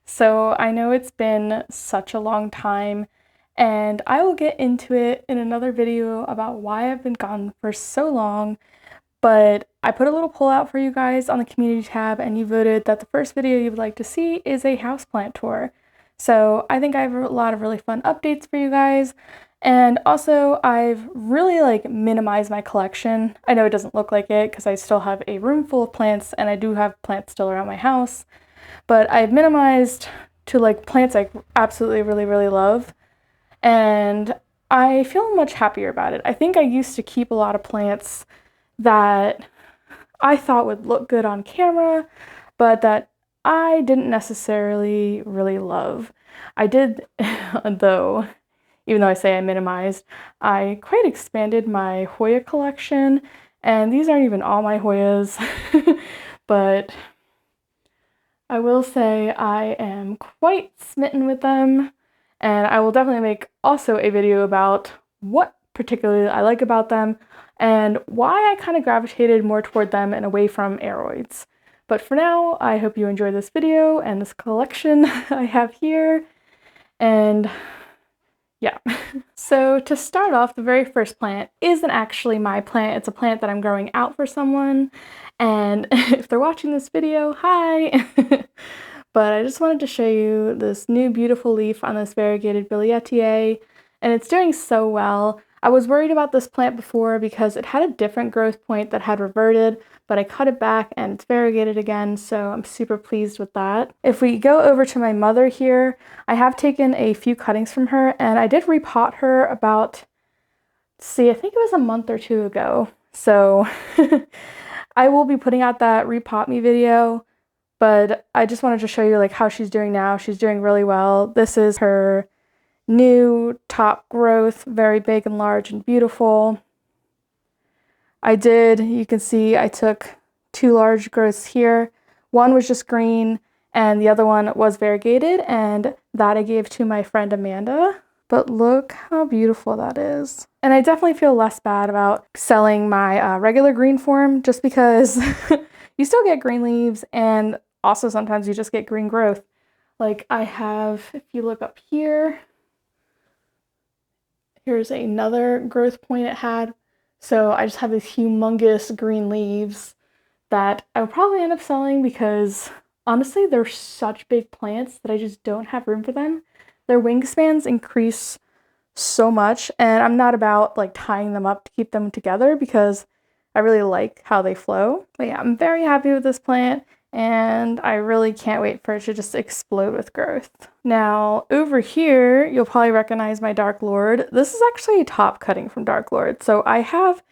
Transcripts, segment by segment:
So I know it's been such a long time, and I will get into it in another video about why I've been gone for so long, but I put a little poll out for you guys on the community tab, and you voted that the first video you would like to see is a houseplant tour. So I think I have a lot of really fun updates for you guys. And also, I've really minimized my collection. I know it doesn't look like it because I still have a room full of plants, and I do have plants still around my house, but I've minimized to plants I absolutely really love, and I feel much happier about it. I think I used to keep a lot of plants that I thought would look good on camera, but that I didn't necessarily really love. I did, though, even though I say I minimized, I quite expanded my Hoya collection, and these aren't even all my Hoyas, but I will say I am quite smitten with them, and I will definitely make also a video about what particularly I like about them and why I kind of gravitated more toward them and away from aeroids. But for now, I hope you enjoy this video and this collection I have here, and yeah. So to start off, the very first plant isn't actually my plant. It's a plant that I'm growing out for someone. And if they're watching this video, hi! But I just wanted to show you this new beautiful leaf on this variegated Billietiae, and it's doing so well. I was worried about this plant before because it had a different growth point that had reverted, but I cut it back and it's variegated again, so I'm super pleased with that. If we go over to my mother here, I have taken a few cuttings from her, and I did repot her about, I think it was a month or two ago. So I will be putting out that Repot Me video, but I just wanted to show you how she's doing now. She's doing really well. This is her new top growth, very big and large and beautiful. You can see I took 2 large growths here. One was just green and the other one was variegated, and that I gave to my friend Amanda. But look how beautiful that is. And I definitely feel less bad about selling my regular green form, just because you still get green leaves, and also sometimes you just get green growth. I have, if you look up here, here's another growth point it had. So I just have these humongous green leaves that I will probably end up selling because honestly, they're such big plants that I just don't have room for them. Their wingspans increase so much, and I'm not about tying them up to keep them together because I really like how they flow. But yeah, I'm very happy with this plant, and I really can't wait for it to just explode with growth. Now, over here, you'll probably recognize my Dark Lord. This is actually a top cutting from Dark Lord. So I have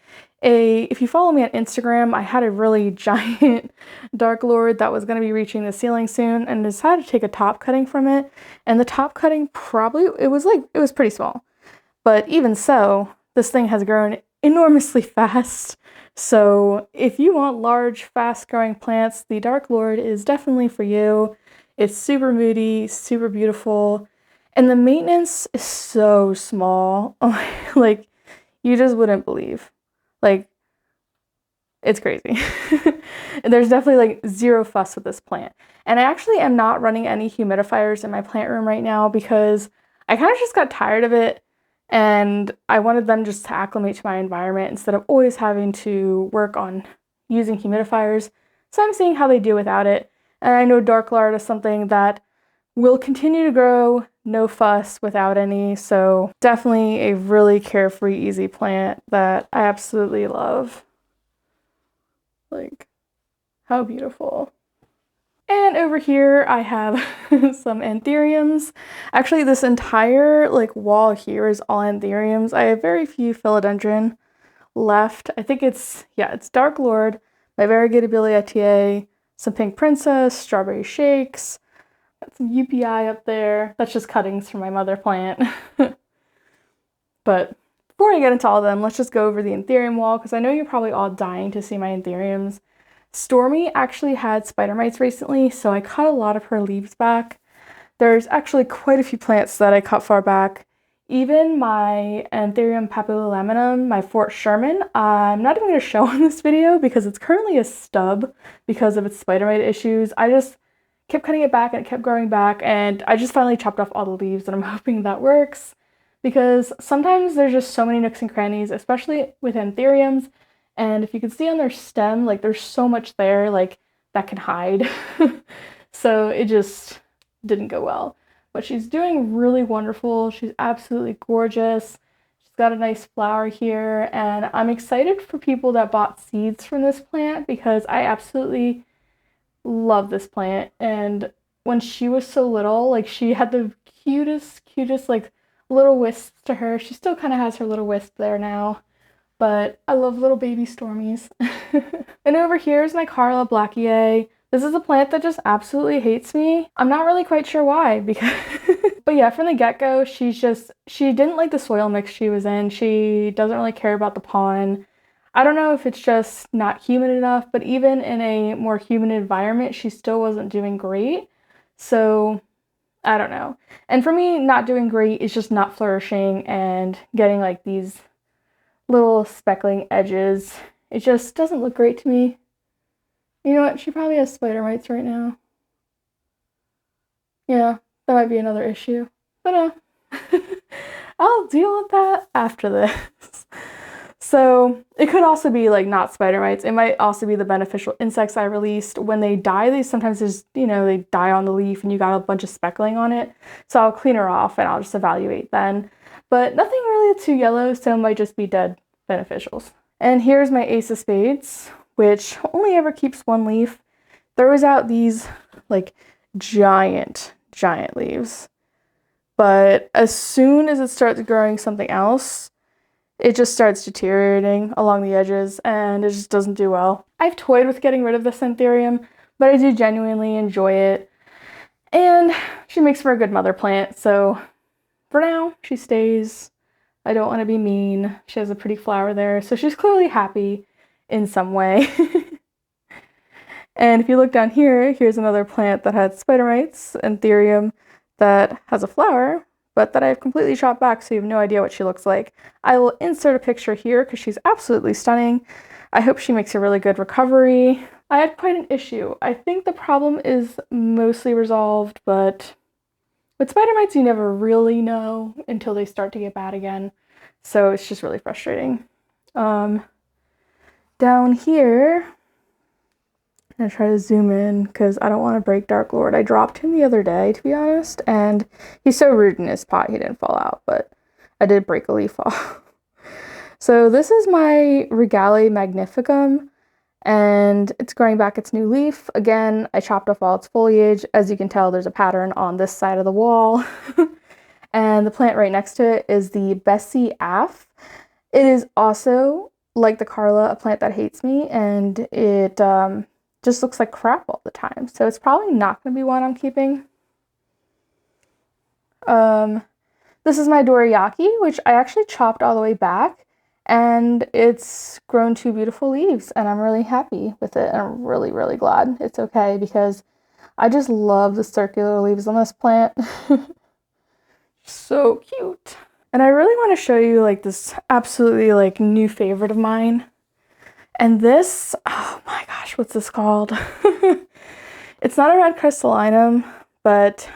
if you follow me on Instagram, I had a really giant Dark Lord that was going to be reaching the ceiling soon, and decided to take a top cutting from it. And the top cutting it was pretty small. But even so, this thing has grown enormously fast. So if you want large, fast-growing plants, the Dark Lord is definitely for you. It's super moody, super beautiful, and the maintenance is so small. You just wouldn't believe. It's crazy. There's definitely zero fuss with this plant. And I actually am not running any humidifiers in my plant room right now because I kind of just got tired of it, and I wanted them just to acclimate to my environment instead of always having to work on using humidifiers. So I'm seeing how they do without it. And I know Dark Lord is something that will continue to grow, no fuss, without any. So definitely a really carefree, easy plant that I absolutely love. How beautiful. And over here I have some Anthuriums. Actually, this entire wall here is all Anthuriums. I have very few Philodendron left. I think it's Dark Lord, my variegated Billietiae, some Pink Princess, Strawberry Shakes, got some UPI up there. That's just cuttings from my mother plant. But before I get into all of them, let's just go over the Anthurium wall, because I know you're probably all dying to see my Anthuriums. Stormy actually had spider mites recently, so I cut a lot of her leaves back. There's actually quite a few plants that I cut far back. Even my Anthurium papillolaminum, my Fort Sherman, I'm not even going to show in this video because it's currently a stub because of its spider mite issues. I just kept cutting it back and it kept growing back, and I just finally chopped off all the leaves, and I'm hoping that works because sometimes there's just so many nooks and crannies, especially with anthuriums, and if you can see on their stem, like there's so much there like that can hide. So it just didn't go well. But she's doing really wonderful. She's absolutely gorgeous. She's got a nice flower here, and I'm excited for people that bought seeds from this plant because I absolutely love this plant. And when she was so little, like she had the cutest like little wisps to her. She still kind of has her little wisp there now, but I love little baby stormies. And over here is my Carla Blackier. This is a plant that just absolutely hates me. I'm not really quite sure why, because but yeah, from the get-go, she didn't like the soil mix she was in. She doesn't really care about the pollen. I don't know if it's just not humid enough, but even in a more humid environment, she still wasn't doing great. So I don't know. And for me, not doing great is just not flourishing and getting like these little speckling edges. It just doesn't look great to me. You know what? She probably has spider mites right now. Yeah, that might be another issue. But I'll deal with that after this. So it could also be like not spider mites. It might also be the beneficial insects I released. When they die, they sometimes just, they die on the leaf and you got a bunch of speckling on it. So I'll clean her off and I'll just evaluate then. But nothing really too yellow, so it might just be dead beneficials. And here's my Ace of Spades, which only ever keeps one leaf. Throws out these like giant leaves. But as soon as it starts growing something else, it just starts deteriorating along the edges and it just doesn't do well. I've toyed with getting rid of this Anthurium, but I do genuinely enjoy it. And she makes for a good mother plant, so for now, she stays. I don't want to be mean. She has a pretty flower there, so she's clearly happy in some way. And if you look down here, here's another plant that had spider mites, Anthurium, that has a flower, but that I've completely chopped back so you have no idea what she looks like. I will insert a picture here because she's absolutely stunning. I hope she makes a really good recovery. I had quite an issue. I think the problem is mostly resolved, but with spider mites you never really know until they start to get bad again. So it's just really frustrating. Down here, I'm gonna try to zoom in because I don't want to break Dark Lord. I dropped him the other day, to be honest, and he's so rude in his pot he didn't fall out, but I did break a leaf off. So this is my Regale Magnificum, and it's growing back its new leaf. Again, I chopped off all its foliage. As you can tell, there's a pattern on this side of the wall. And the plant right next to it is the Bessie Aff. It is also, like the Carla, a plant that hates me, and it just looks like crap all the time. So it's probably not going to be one I'm keeping. This is my Dorayaki, which I actually chopped all the way back, and it's grown two beautiful leaves, and I'm really happy with it, and I'm really, really glad it's okay because I just love the circular leaves on this plant. So cute. And I really want to show you like this absolutely like new favorite of mine. And this, oh my gosh, what's this called? It's not a red crystallinum, but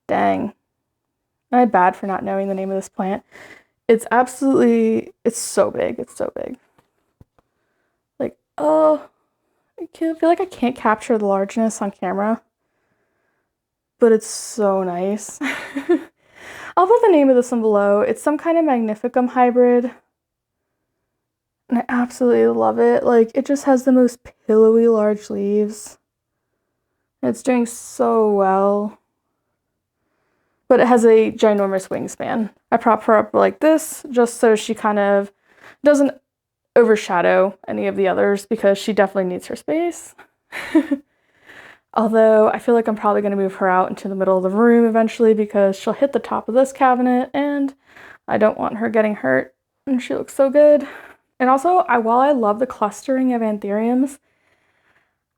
dang, I'm bad for not knowing the name of this plant. It's absolutely, it's so big. It's so big. Like, oh, I feel like I can't capture the largeness on camera, but it's so nice. I'll put the name of this one below. It's some kind of Magnificum hybrid. And I absolutely love it. Like, it just has the most pillowy large leaves. And it's doing so well. But it has a ginormous wingspan. I prop her up like this just so she kind of doesn't overshadow any of the others because she definitely needs her space. Although I feel like I'm probably going to move her out into the middle of the room eventually because she'll hit the top of this cabinet and I don't want her getting hurt. And she looks so good. And also, while I love the clustering of anthuriums,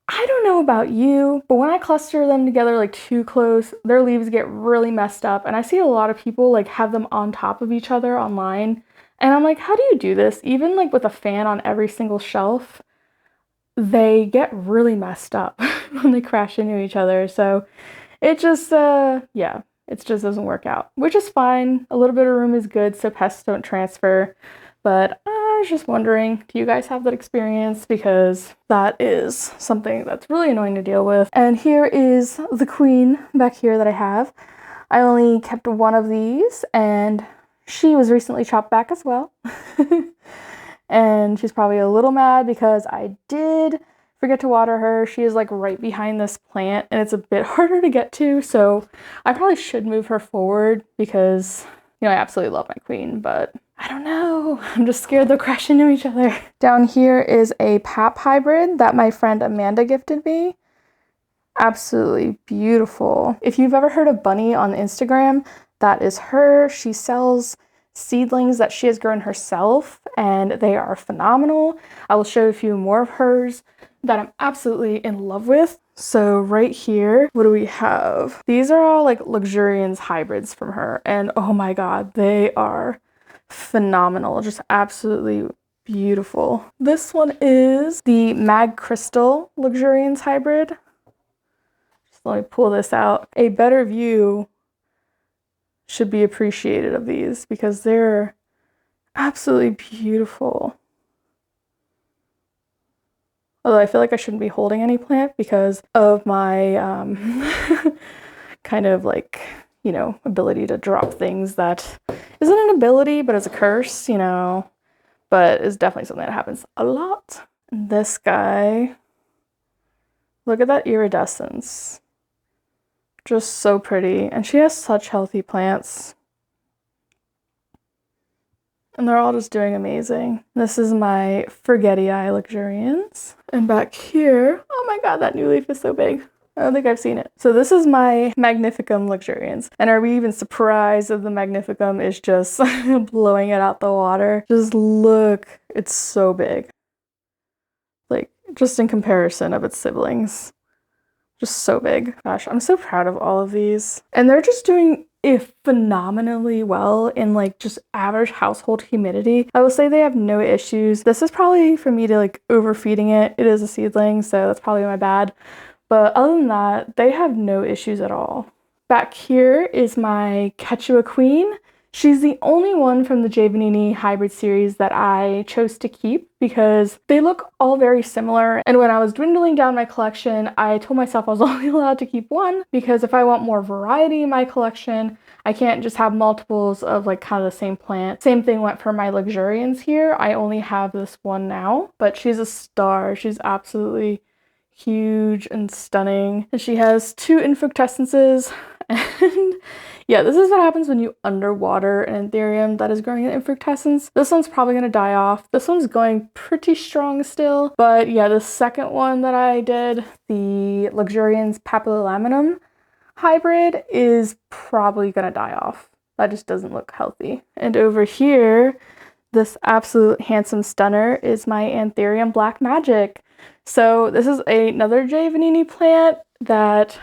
I don't know about you, but when I cluster them together like too close, their leaves get really messed up. And I see a lot of people like have them on top of each other online. And I'm like, how do you do this? Even like with a fan on every single shelf, they get really messed up when they crash into each other. So it just, yeah, it just doesn't work out, which is fine. A little bit of room is good so pests don't transfer. But I was just wondering, do you guys have that experience? Because that is something that's really annoying to deal with. And here is the queen back here that I have. I only kept one of these, and she was recently chopped back as well. And she's probably a little mad because I did forget to water her. She is like right behind this plant, and it's a bit harder to get to, so I probably should move her forward because, you know, I absolutely love my queen, but I don't know. I'm just scared they'll crash into each other. Down here is a pap hybrid that my friend Amanda gifted me. Absolutely beautiful. If you've ever heard of Bunny on Instagram, that is her. She sells seedlings that she has grown herself, and they are phenomenal. I will show a few more of hers that I'm absolutely in love with. So right here, what do we have? These are all like luxuriance hybrids from her, and oh my god, they are phenomenal. Just absolutely beautiful. This one is the Mag Crystal luxuriance hybrid. Just let me pull this out. A better view should be appreciated of these because they're absolutely beautiful. Although I feel like I shouldn't be holding any plant because of my kind of like, you know, ability to drop things that isn't an ability, but it's a curse, you know, but it's definitely something that happens a lot. And this guy, look at that iridescence. Just so pretty. And she has such healthy plants. And they're all just doing amazing. This is my Forgetii luxurians. And back here, oh my god, that new leaf is so big. I don't think I've seen it. So this is my Magnificum luxurians. And are we even surprised that the Magnificum is just blowing it out the water? Just look, it's so big. Like, just in comparison of its siblings. Just so big. Gosh, I'm so proud of all of these. And they're just doing it phenomenally well in like just average household humidity. I will say they have no issues. This is probably for me to like overfeeding it. It is a seedling, so that's probably my bad. But other than that, they have no issues at all. Back here is my Quechua Queen. She's the only one from the J. Vanini hybrid series that I chose to keep because they look all very similar. And when I was dwindling down my collection, I told myself I was only allowed to keep one because if I want more variety in my collection, I can't just have multiples of like kind of the same plant. Same thing went for my luxurians here. I only have this one now, but she's a star. She's absolutely huge and stunning. And she has 2 infructescences. And yeah, this is what happens when you underwater an Anthurium that is growing in infructescence. This one's probably going to die off. This one's going pretty strong still. But yeah, the second one that I did, the Luxurians Papillolaminum hybrid, is probably going to die off. That just doesn't look healthy. And over here, this absolute handsome stunner is my Anthurium Black Magic. So this is another J. Vanini plant that,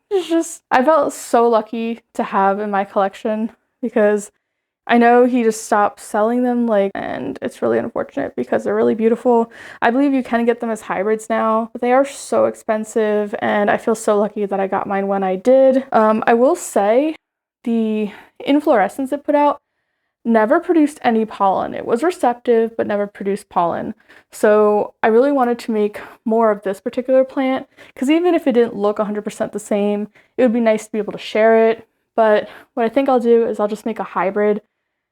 it's just, I felt so lucky to have in my collection because I know he just stopped selling them, like, and it's really unfortunate because they're really beautiful. I believe you can get them as hybrids now, but they are so expensive, and I feel so lucky that I got mine when I did. I will say the inflorescence it put out never produced any pollen. It was receptive, but never produced pollen. So I really wanted to make more of this particular plant, because even if it didn't look 100% the same, it would be nice to be able to share it. But what I think I'll do is I'll just make a hybrid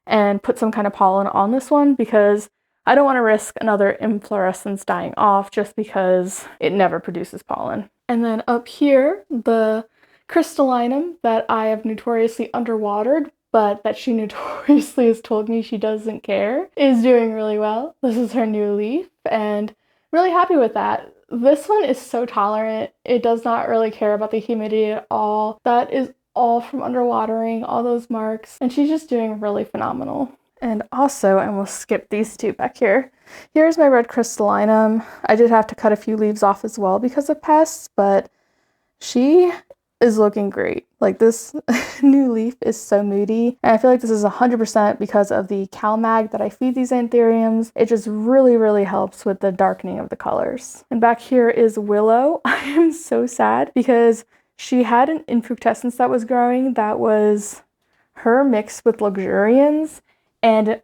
and put some kind of pollen on this one, because I don't want to risk another inflorescence dying off just because it never produces pollen. And then up here, the crystallinum that I have notoriously underwatered, but that she notoriously has told me she doesn't care, is doing really well. This is her new leaf, and I'm really happy with that. This one is so tolerant. It does not really care about the humidity at all. That is all from underwatering, all those marks, and she's just doing really phenomenal. And also, I will skip these two back here. Here's my red crystallinum. I did have to cut a few leaves off as well because of pests, but she is looking great. Like this new leaf is so moody, and I feel like this is 100% because of the CalMag that I feed these anthuriums. It just really helps with the darkening of the colors. And back here is Willow. I am so sad because she had an infructescence that was growing that was her mixed with luxurians, and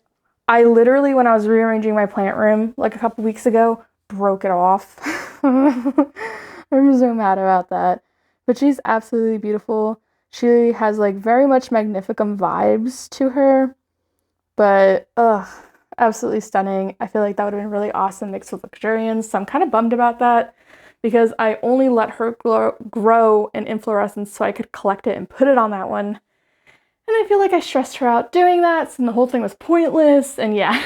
I literally, when I was rearranging my plant room like a couple weeks ago, broke it off. I'm so mad about that. But she's absolutely beautiful. She has like very much Magnificum vibes to her, but absolutely stunning. I feel like that would have been really awesome mixed with luxurians, so I'm kind of bummed about that because I only let her grow in inflorescence so I could collect it and put it on that one. And I feel like I stressed her out doing that, and the whole thing was pointless, and yeah.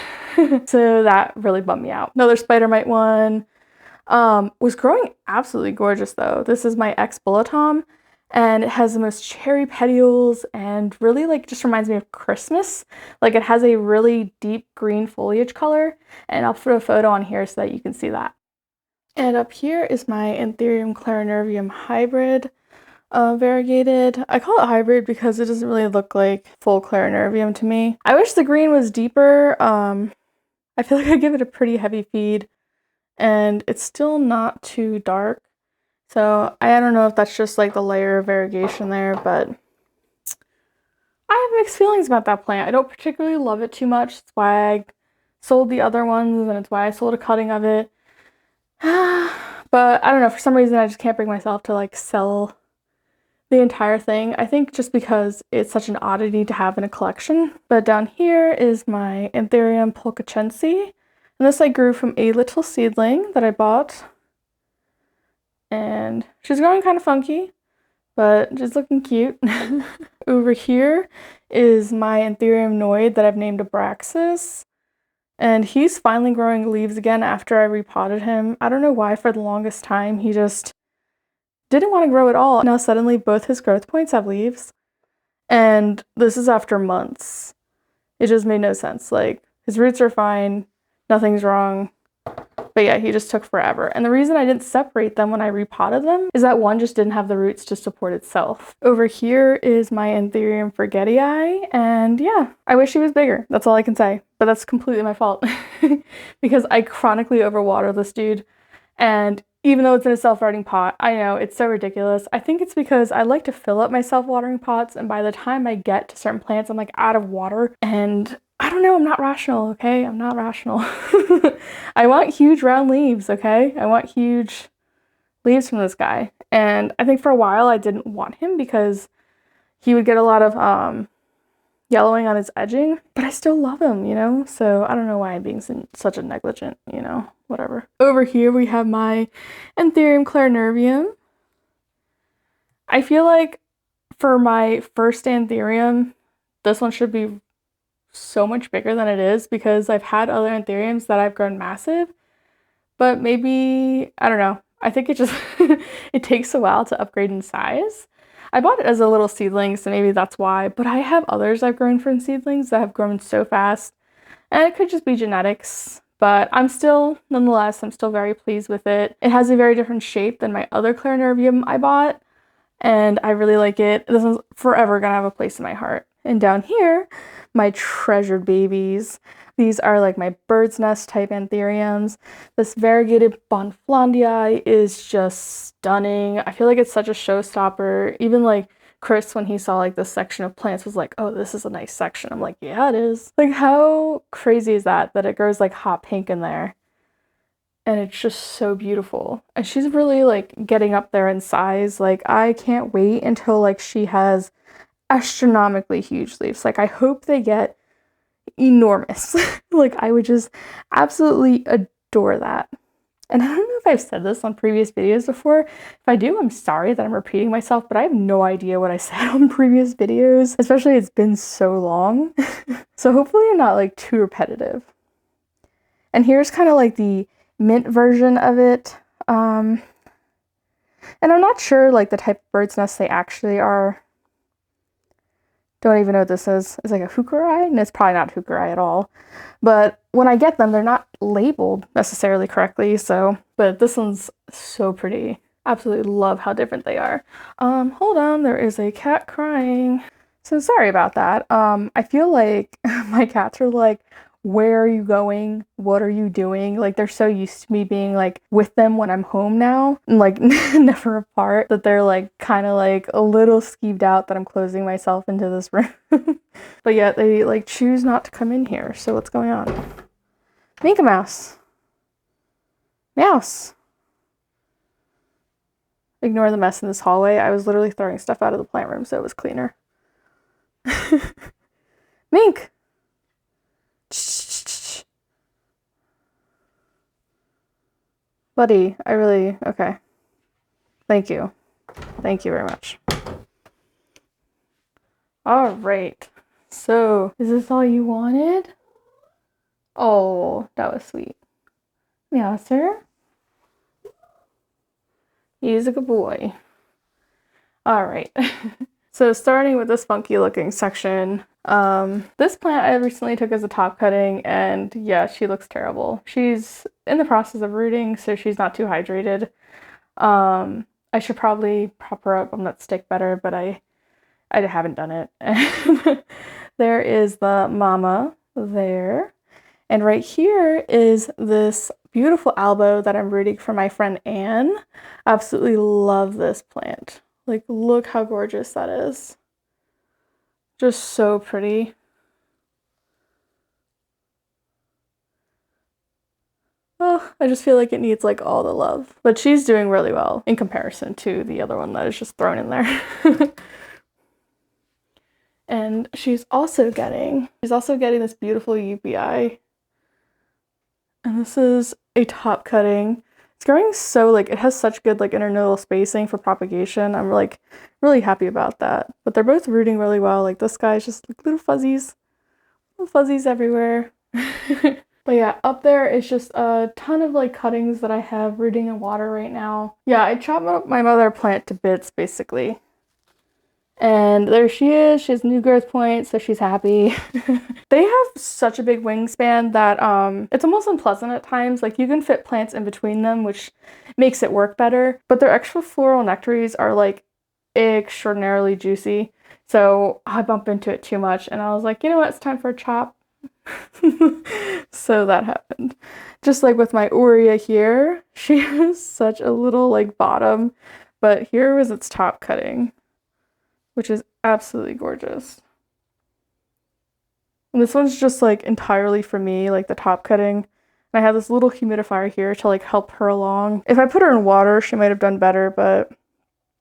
So that really bummed me out. Another spider mite one. Was growing absolutely gorgeous though. This is my ex-Bulletom, and it has the most cherry petioles and really like just reminds me of Christmas. Like it has a really deep green foliage color, and I'll put a photo on here so that you can see that. And up here is my Anthurium clarinervium hybrid. Variegated. I call it hybrid because it doesn't really look like full clarinervium to me. I wish the green was deeper. I feel like I give it a pretty heavy feed and it's still not too dark. So I don't know if that's just like the layer of variegation there, but I have mixed feelings about that plant. I don't particularly love it too much. That's why I sold the other ones, and it's why I sold a cutting of it. But I don't know, for some reason I just can't bring myself to like sell the entire thing. I think just because it's such an oddity to have in a collection. But down here is my Anthurium pulcachense. And this I grew from a little seedling that I bought. And she's growing kind of funky, but she's looking cute. Over here is my Anthurium noid that I've named Abraxas. And he's finally growing leaves again after I repotted him. I don't know why for the longest time he just didn't want to grow at all. Now suddenly both his growth points have leaves, and this is after months. It just made no sense. Like his roots are fine, nothing's wrong, but yeah, he just took forever. And the reason I didn't separate them when I repotted them is that one just didn't have the roots to support itself. Over here is my Anthurium forgetii, and yeah, I wish he was bigger. That's all I can say, but that's completely my fault because I chronically overwater this dude. And even though it's in a self-watering pot, I know, it's so ridiculous. I think it's because I like to fill up my self-watering pots, and by the time I get to certain plants, I'm like out of water, and I don't know, I'm not rational, okay? I'm not rational. I want huge round leaves, okay? I want huge leaves from this guy. And I think for a while I didn't want him because he would get a lot of yellowing on his edging, but I still love him, you know? So I don't know why I'm being such a negligent, you know, whatever. Over here we have my Anthurium clarinervium. I feel like for my first Anthurium, this one should be so much bigger than it is because I've had other Anthuriums that I've grown massive, but maybe, I don't know. I think it just, it takes a while to upgrade in size. I bought it as a little seedling, so maybe that's why, but I have others I've grown from seedlings that have grown so fast, and it could just be genetics, but nonetheless, I'm still very pleased with it. It has a very different shape than my other clarinervium I bought, and I really like it. This one's forever gonna have a place in my heart. And down here, my treasured babies. These are like my bird's nest type anthuriums. This variegated Bonflandii is just stunning. I feel like it's such a showstopper. Even like Chris, when he saw like this section of plants, was like, oh, this is a nice section. I'm like, yeah, it is. Like, how crazy is that it grows like hot pink in there? And it's just so beautiful. And she's really like getting up there in size. Like, I can't wait until like she has astronomically huge leaves. Like, I hope they get enormous. Like, I would just absolutely adore that. And I don't know if I've said this on previous videos before. If I do, I'm sorry that I'm repeating myself, but I have no idea what I said on previous videos, especially it's been so long. So hopefully I'm not like too repetitive. And here's kind of like the mint version of it. And I'm not sure like the type of bird's nest they actually are. Don't even know what this is. It's like a hookerai, and it's probably not hookerai at all. But when I get them, they're not labeled necessarily correctly, so, but this one's so pretty. Absolutely love how different they are. Hold on, there is a cat crying. So sorry about that. I feel like my cats are like, where are you going? What are you doing? Like they're so used to me being like with them when I'm home now and like never apart that they're like kind of like a little skeeved out that I'm closing myself into this room. But yet they like choose not to come in here. So what's going on? Minka Mouse. Mouse. Ignore the mess in this hallway. I was literally throwing stuff out of the plant room so it was cleaner. Mink! Buddy, okay. Thank you. Thank you very much. All right. So, is this all you wanted? Oh, that was sweet. Meow, sir. He's a good boy. All right. So starting with this funky looking section, this plant I recently took as a top cutting, and yeah, she looks terrible. She's in the process of rooting, so she's not too hydrated. I should probably prop her up on that stick better, but I haven't done it. There is the mama there. And right here is this beautiful albo that I'm rooting for my friend Anne. Absolutely love this plant. Like, look how gorgeous that is. Just so pretty. Oh, I just feel like it needs like all the love. But she's doing really well in comparison to the other one that is just thrown in there. And she's also getting this beautiful UPI. And this is a top cutting. It's growing so like it has such good like internodal spacing for propagation. I'm like really happy about that. But they're both rooting really well. Like this guy's just like little fuzzies everywhere. But yeah, up there is just a ton of like cuttings that I have rooting in water right now. Yeah, I chopped up my mother plant to bits basically. And there she is. She has new growth points, so she's happy. They have such a big wingspan that it's almost unpleasant at times. Like you can fit plants in between them, which makes it work better. But their extra floral nectaries are like extraordinarily juicy. So I bump into it too much and I was like, you know what, it's time for a chop. So that happened. Just like with my Aurea here, she has such a little like bottom, but here was its top cutting, which is absolutely gorgeous. And this one's just like entirely for me, like the top cutting. And I have this little humidifier here to like help her along. If I put her in water, she might have done better, but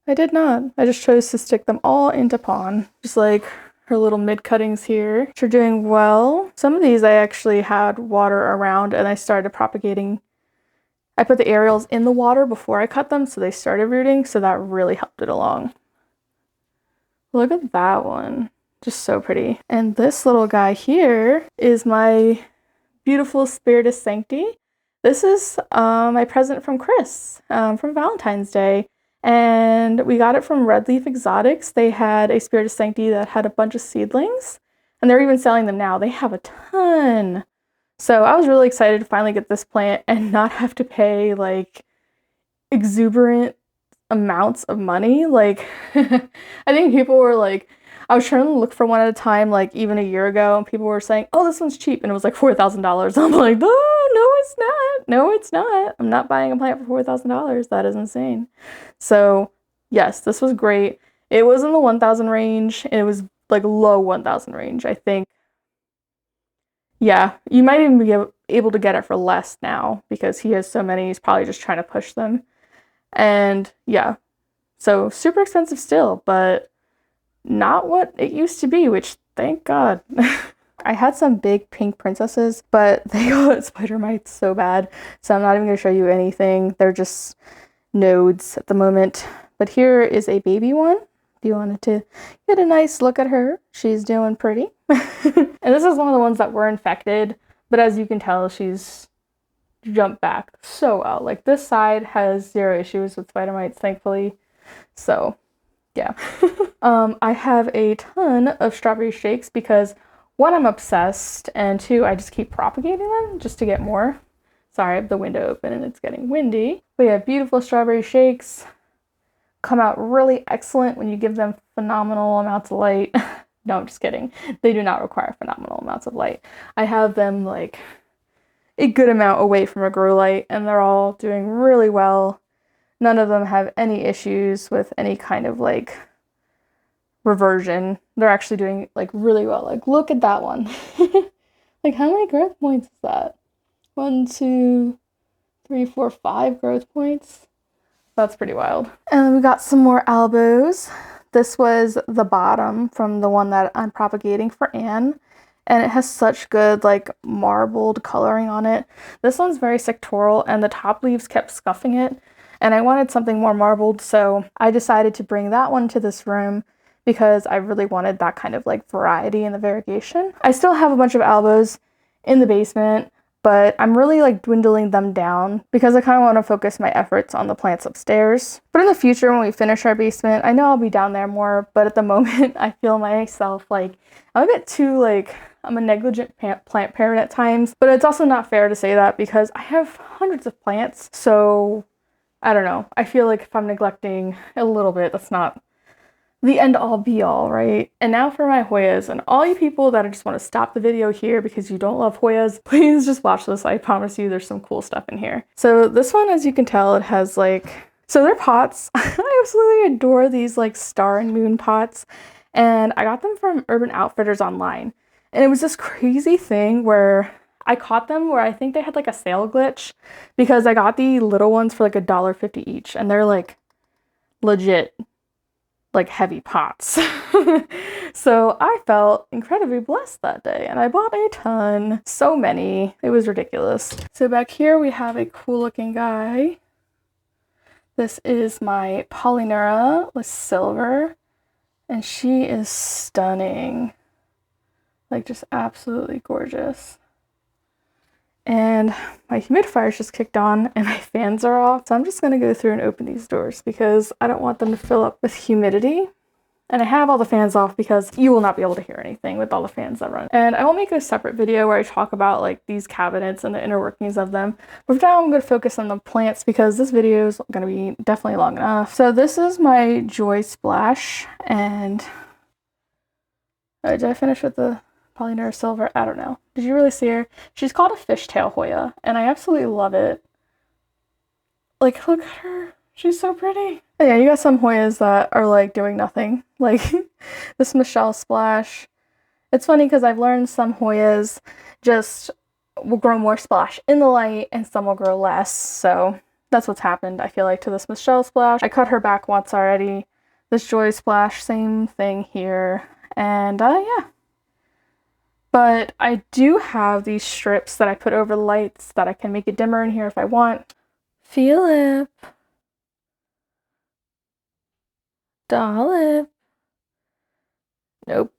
I did not. I just chose to stick them all into pond. Just like her little mid cuttings here, which are doing well. Some of these I actually had water around and I started propagating. I put the aerials in the water before I cut them, so they started rooting, so that really helped it along. Look at that one. Just so pretty. And this little guy here is my beautiful Spiritus Sancti. This is my present from Chris from Valentine's Day. And we got it from Red Leaf Exotics. They had a Spiritus Sancti that had a bunch of seedlings. And they're even selling them now. They have a ton. So I was really excited to finally get this plant and not have to pay like exuberant amounts of money. Like I think people were like, I was trying to look for one at a time like even a year ago and people were saying, oh, this one's cheap, and it was like $4,000. I'm like, oh, no it's not. No it's not. I'm not buying a plant for $4,000. That is insane. So yes, this was great. It was in the 1,000 range. It was like low 1,000 range, I think. Yeah, you might even be able to get it for less now because he has so many. He's probably just trying to push them. And yeah, so super expensive still, but not what it used to be, which thank God. I had some big pink princesses, but they got spider mites so bad, so I'm not even going to show you anything. They're just nodes at the moment. But here is a baby one. If you wanted to get a nice look at her, she's doing pretty. And this is one of the ones that were infected, but as you can tell, she's jumped back so well. Like this side has zero issues with spider mites, thankfully. So yeah. I have a ton of strawberry shakes because one, I'm obsessed, and two, I just keep propagating them just to get more. Sorry, I have the window open and it's getting windy. But yeah, beautiful strawberry shakes. Come out really excellent when you give them phenomenal amounts of light. No, I'm just kidding. They do not require phenomenal amounts of light. I have them like a good amount away from a grow light and they're all doing really well. None of them have any issues with any kind of like reversion. They're actually doing like really well. Like look at that one. Like how many growth points is that? 1, 2, 3, 4, 5 growth points. That's pretty wild. And then we got some more albos. This was the bottom from the one that I'm propagating for Anne. And it has such good like marbled coloring on it. This one's very sectoral and the top leaves kept scuffing it. And I wanted something more marbled, so I decided to bring that one to this room because I really wanted that kind of like variety in the variegation. I still have a bunch of albos in the basement, but I'm really like dwindling them down because I kind of want to focus my efforts on the plants upstairs. But in the future, when we finish our basement, I know I'll be down there more, but at the moment I feel myself like I'm a bit too like, I'm a negligent plant parent at times, but it's also not fair to say that because I have hundreds of plants. So I don't know. I feel like if I'm neglecting a little bit, that's not the end all be all, right? And now for my Hoyas, and all you people that just want to stop the video here because you don't love Hoyas, please just watch this. I promise you there's some cool stuff in here. So this one, as you can tell, it has like, so they're pots. I absolutely adore these like star and moon pots. And I got them from Urban Outfitters online. And it was this crazy thing where I caught them where I think they had like a sale glitch because I got the little ones for like $1.50 each. And they're like legit like heavy pots. So I felt incredibly blessed that day and I bought a ton, so many, it was ridiculous. So back here we have a cool looking guy. This is my Polynera with silver and she is stunning, like just absolutely gorgeous. And my humidifiers just kicked on and my fans are off. So I'm just gonna go through and open these doors because I don't want them to fill up with humidity. And I have all the fans off because you will not be able to hear anything with all the fans that run. And I will make a separate video where I talk about like these cabinets and the inner workings of them. But for now I'm gonna focus on the plants because this video is gonna be definitely long enough. So this is my Joy Splash and did I finish with the Polynera Silver? I don't know. Did you really see her? She's called a fishtail Hoya, and I absolutely love it. Like, look at her. She's so pretty. And yeah, you got some Hoyas that are, like, doing nothing. Like, this Michelle Splash. It's funny because I've learned some Hoyas just will grow more splash in the light, and some will grow less. So that's what's happened, I feel like, to this Michelle Splash. I cut her back once already. This Joy Splash, same thing here. And, yeah. But I do have these strips that I put over the lights that I can make it dimmer in here if I want. Philip. Dollop. Nope.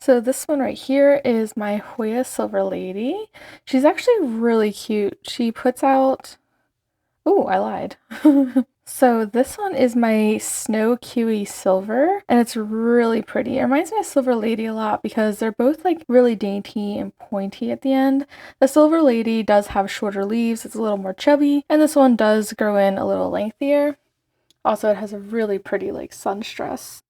So this one right here is my Hoya Silver Lady. She's actually really cute. She puts out... Oh, I lied. So this one is my Snow Kiwi Silver, and it's really pretty. It reminds me of Silver Lady a lot because they're both like really dainty and pointy at the end. The Silver Lady does have shorter leaves, it's a little more chubby, and this one does grow in a little lengthier. Also, it has a really pretty like sunstress,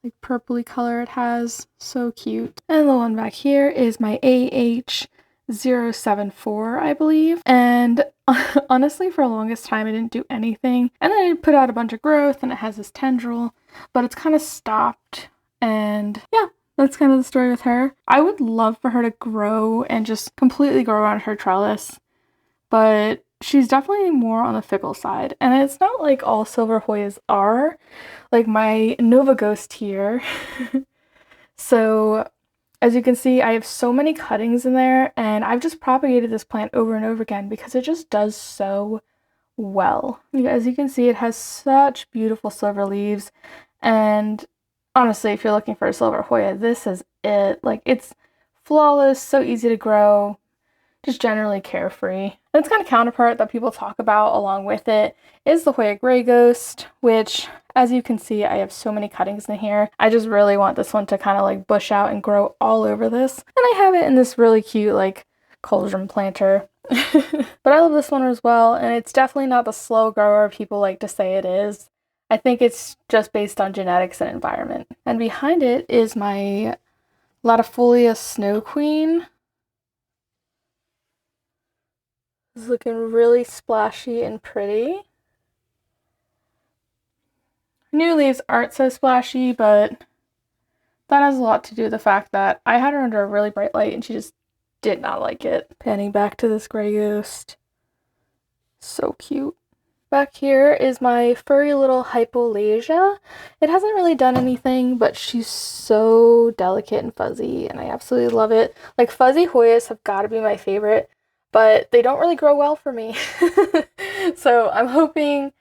like purpley color it has. So cute. And the one back here is my AH074, I believe. And honestly, for the longest time, I didn't do anything. And then I put out a bunch of growth and it has this tendril, but it's kind of stopped. And yeah, that's kind of the story with her. I would love for her to grow and just completely grow on her trellis, but she's definitely more on the fickle side. And it's not like all silver Hoyas are. Like my Nova Ghost here. So as you can see, I have so many cuttings in there, and I've just propagated this plant over and over again because it just does so well. As you can see, it has such beautiful silver leaves, and honestly, if you're looking for a silver Hoya, this is it. Like, it's flawless, so easy to grow, just generally carefree. And its kind of counterpart that people talk about along with it is the Hoya Grey Ghost, which, as you can see, I have so many cuttings in here. I just really want this one to kind of like bush out and grow all over this. And I have it in this really cute like cauldron planter. But I love this one as well, and it's definitely not the slow grower people like to say it is. I think it's just based on genetics and environment. And behind it is my Latifolia Snow Queen. It's looking really splashy and pretty. New leaves aren't so splashy, but that has a lot to do with the fact that I had her under a really bright light and she just did not like it. Panning back to this gray ghost. So cute. Back here is my furry little Hypolasia. It hasn't really done anything, but she's so delicate and fuzzy, and I absolutely love it. Like, fuzzy Hoyas have got to be my favorite, but they don't really grow well for me. So I'm hoping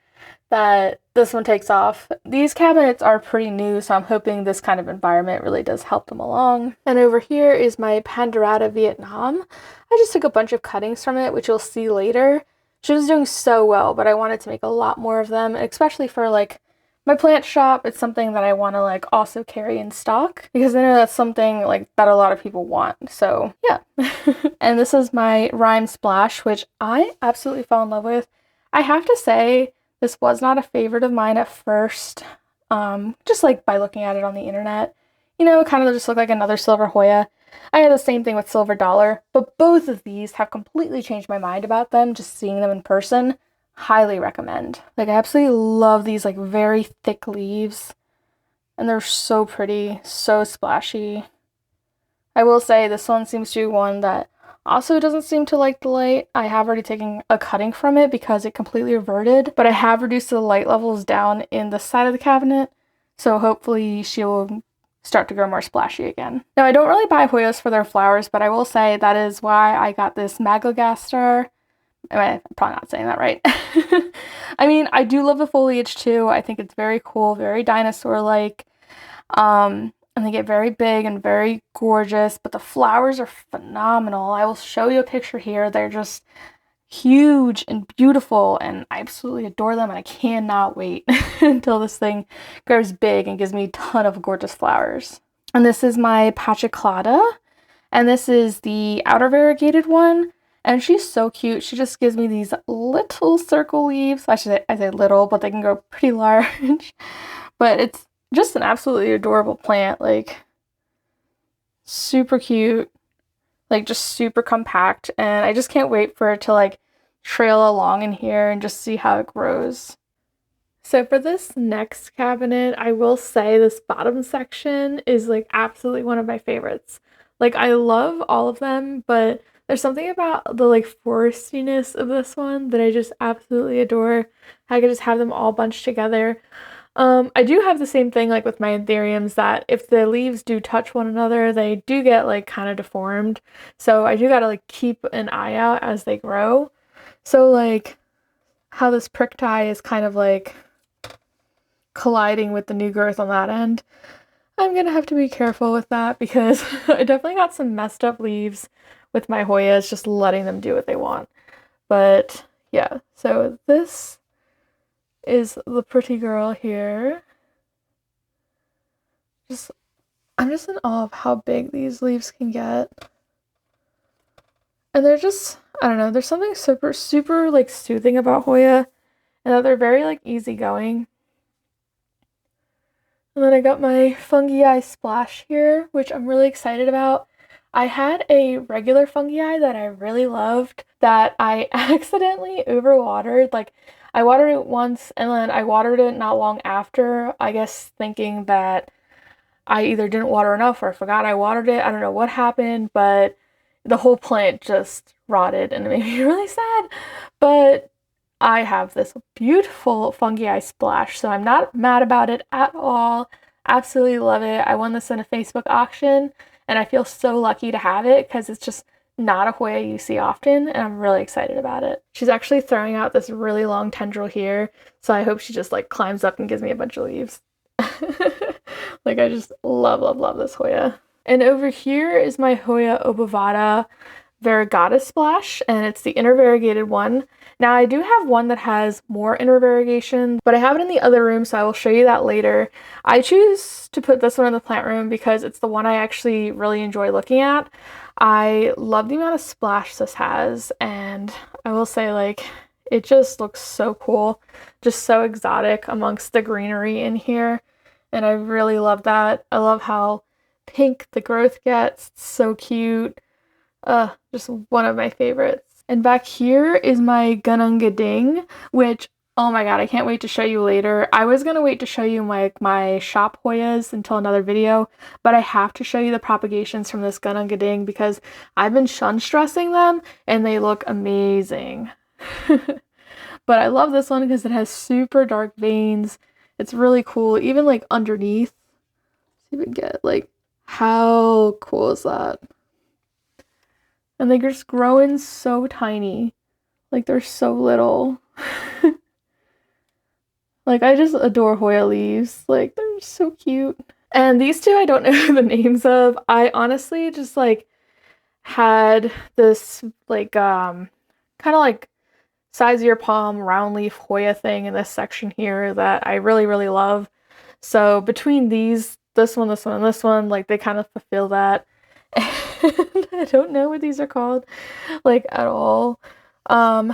that this one takes off. These cabinets are pretty new, so I'm hoping this kind of environment really does help them along. And over here is my Pandorata Vietnam. I just took a bunch of cuttings from it, which you'll see later. She was doing so well, but I wanted to make a lot more of them, especially for like my plant shop. It's something that I want to like also carry in stock because I know that's something like that a lot of people want. So yeah. And this is my Rhyme Splash, which I absolutely fell in love with. I have to say, this was not a favorite of mine at first, just like by looking at it on the internet. You know, it kind of just looked like another silver Hoya. I had the same thing with Silver Dollar, but both of these have completely changed my mind about them, just seeing them in person. Highly recommend. Like, I absolutely love these like very thick leaves, and they're so pretty, so splashy. I will say this one seems to be one that also doesn't seem to like the light. I have already taken a cutting from it because it completely reverted, but I have reduced the light levels down in the side of the cabinet, so hopefully she'll start to grow more splashy again. Now, I don't really buy Hoyas for their flowers, but I will say that is why I got this Maglogaster. I'm probably not saying that right. I mean, I do love the foliage too. I think it's very cool, very dinosaur-like. And they get very big and very gorgeous, but the flowers are phenomenal. I will show you a picture here. They're just huge and beautiful, and I absolutely adore them, and I cannot wait until this thing grows big and gives me a ton of gorgeous flowers. And this is my Pachaclata, and this is the outer variegated one, and she's so cute. She just gives me these little circle leaves. I say little, but they can grow pretty large. But it's just an absolutely adorable plant, like super cute, like just super compact, and I just can't wait for it to like trail along in here and just see how it grows. So for this next cabinet, I will say this bottom section is like absolutely one of my favorites. Like, I love all of them, but there's something about the like forestiness of this one that I just absolutely adore. I could just have them all bunched together. I do have the same thing like with my Anthuriums, that if the leaves do touch one another, they do get like kind of deformed. So I do gotta like keep an eye out as they grow. So like how this prick tie is kind of like colliding with the new growth on that end, I'm gonna have to be careful with that because I definitely got some messed up leaves with my Hoyas, just letting them do what they want. But yeah, so this is the pretty girl here. I'm just in awe of how big these leaves can get. And they're just, I don't know, there's something super like soothing about Hoya, and that they're very like easygoing. And then I got my Fungi Splash here, which I'm really excited about. I had a regular fungi that I really loved that I accidentally overwatered. Like, I watered it once and then I watered it not long after, I guess thinking that I either didn't water enough or I forgot I watered it. I don't know what happened, but the whole plant just rotted and it made me really sad. But I have this beautiful Fungi Splash, so I'm not mad about it at all. Absolutely love it. I won this in a Facebook auction, and I feel so lucky to have it because it's just not a Hoya you see often, and I'm really excited about it. She's actually throwing out this really long tendril here, so I hope she just like climbs up and gives me a bunch of leaves. Like, I just love this Hoya. And over here is my Hoya obovata variegata Splash, and it's the inner variegated one. Now I do have one that has more inner variegation, but I have it in the other room, so I will show you that later. I choose to put this one in the plant room because it's the one I actually really enjoy looking at. I love the amount of splash this has, and I will say, like, it just looks so cool, just so exotic amongst the greenery in here, and I really love that. I love how pink the growth gets. It's so cute. Just one of my favorites. And back here is my Ganungading, which, oh my god, I can't wait to show you later. I was gonna wait to show you my shop Hoyas until another video, but I have to show you the propagations from this Ganungading because I've been sun stressing them and they look amazing. But I love this one because it has super dark veins. It's really cool, even like underneath. Let's see if we can get, like, how cool is that? And they're just growing so tiny. Like, they're so little. Like, I just adore Hoya leaves. Like, they're so cute. And these two I don't know the names of. I honestly just, like, had this, like, kind of like size of your palm round leaf Hoya thing in this section here that I really, really love. So between these, this one, and this one, like, they kind of fulfill that. And I don't know what these are called, like, at all. I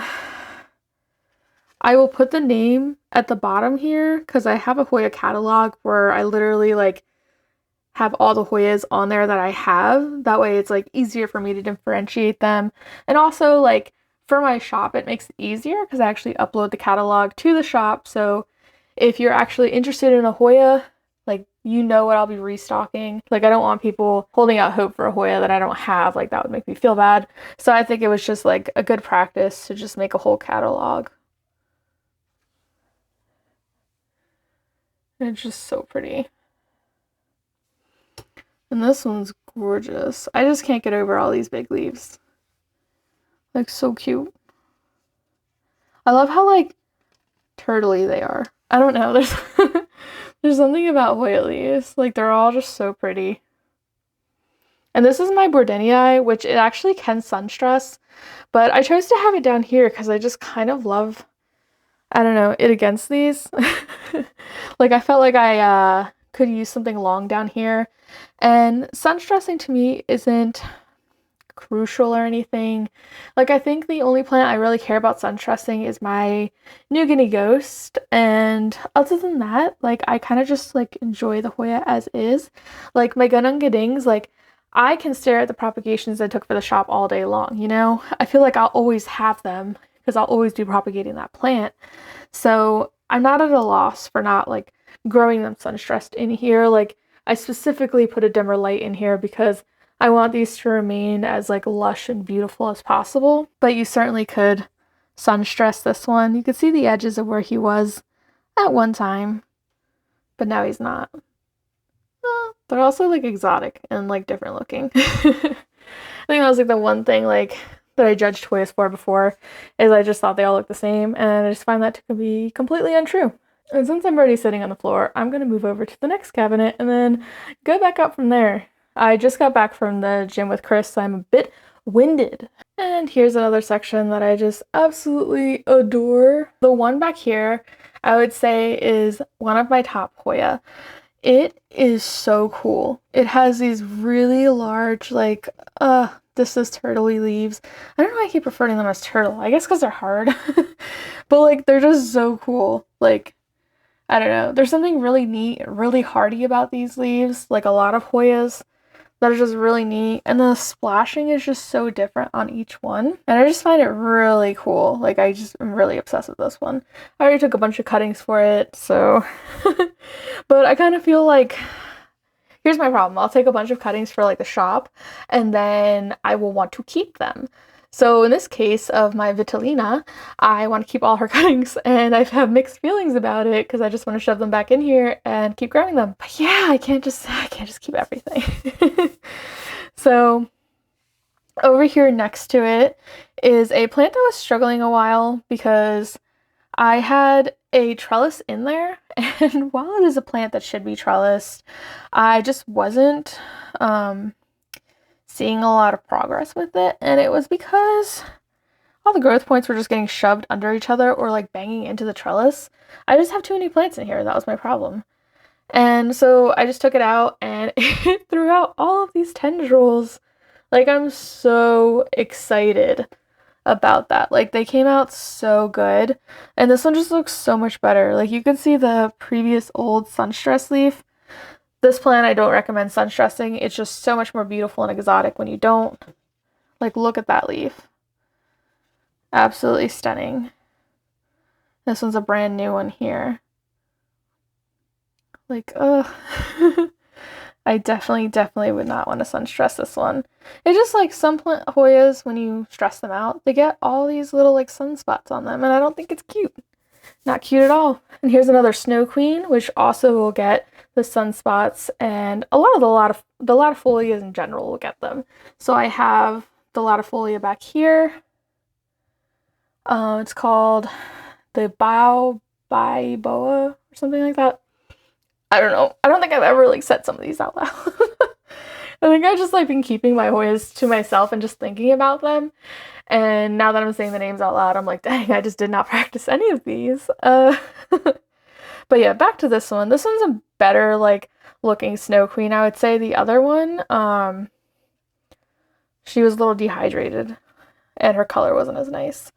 will put the name at the bottom here because I have a Hoya catalog where I literally, like, have all the Hoyas on there that I have. That way it's, like, easier for me to differentiate them. And also, like, for my shop, it makes it easier because I actually upload the catalog to the shop. So if you're actually interested in a Hoya, like, you know what I'll be restocking. Like, I don't want people holding out hope for a Hoya that I don't have. Like, that would make me feel bad. So I think it was just, like, a good practice to just make a whole catalog. And it's just so pretty. And this one's gorgeous. I just can't get over all these big leaves. Like, so cute. I love how, like, turtly they are. I don't know. There's something about Hoya leaves. Like, they're all just so pretty. And this is my Bordenii, which it actually can sun stress. But I chose to have it down here because I just kind of love, I don't know, it against these. Like, I felt like I could use something long down here. And sun stressing to me isn't crucial or anything. Like, I think the only plant I really care about sun stressing is my New Guinea Ghost. And other than that, like, I kind of just, like, enjoy the Hoya as is. Like, my Ganungadings, like, I can stare at the propagations I took for the shop all day long, you know? I feel like I'll always have them because I'll always be propagating that plant. So I'm not at a loss for not, like, growing them sun stressed in here. Like, I specifically put a dimmer light in here because I want these to remain as, like, lush and beautiful as possible. But you certainly could sun stress this one. You could see the edges of where he was at one time, but now he's not. They're also, like, exotic and, like, different looking. I think that was, like, the one thing, like, that I judged Hoyas for before, is I just thought they all looked the same, and I just find that to be completely untrue. And since I'm already sitting on the floor, I'm going to move over to the next cabinet and then go back up from there. I just got back from the gym with Chris, so I'm a bit winded. And here's another section that I just absolutely adore. The one back here, I would say, is one of my top Hoya. It is so cool. It has these really large, like, this is turtley leaves. I don't know why I keep referring to them as turtle. I guess because they're hard. But, like, they're just so cool. Like, I don't know. There's something really neat, really hardy about these leaves. Like, a lot of Hoyas that are just really neat. And the splashing is just so different on each one. And I just find it really cool. Like, I just am really obsessed with this one. I already took a bunch of cuttings for it, so. But I kind of feel like, here's my problem. I'll take a bunch of cuttings for, like, the shop, and then I will want to keep them. So in this case of my Vitalina, I want to keep all her cuttings, and I have mixed feelings about it because I just want to shove them back in here and keep growing them. But yeah, I can't just keep everything. So over here next to it is a plant that was struggling a while because I had a trellis in there, and while it is a plant that should be trellised, I just wasn't seeing a lot of progress with it, and it was because all the growth points were just getting shoved under each other or like banging into the trellis. I just have too many plants in here. That was my problem. And so I just took it out and it threw out all of these tendrils. Like, I'm so excited about that. Like, they came out so good. And this one just looks so much better. Like, you can see the previous old sunstress leaf. This plant I don't recommend sunstressing. It's just so much more beautiful and exotic when you don't. Like, look at that leaf. Absolutely stunning. This one's a brand new one here. Like, ugh. I definitely would not want to sunstress this one. It's just like some plant Hoyas, when you stress them out, they get all these little like sunspots on them, and I don't think it's cute. Not cute at all. And here's another Snow Queen, which also will get the sunspots, and a lot of the latifolias in general will get them. So I have the latifolia back here. It's called the Biboa or something like that. I don't know. I don't think I've ever like said some of these out loud. I think I've just like been keeping my Hoyas to myself and just thinking about them. And now that I'm saying the names out loud, I'm like, dang, I just did not practice any of these. But yeah, back to this one. This one's a better like looking Snow Queen, I would say. The other one, she was a little dehydrated and her color wasn't as nice.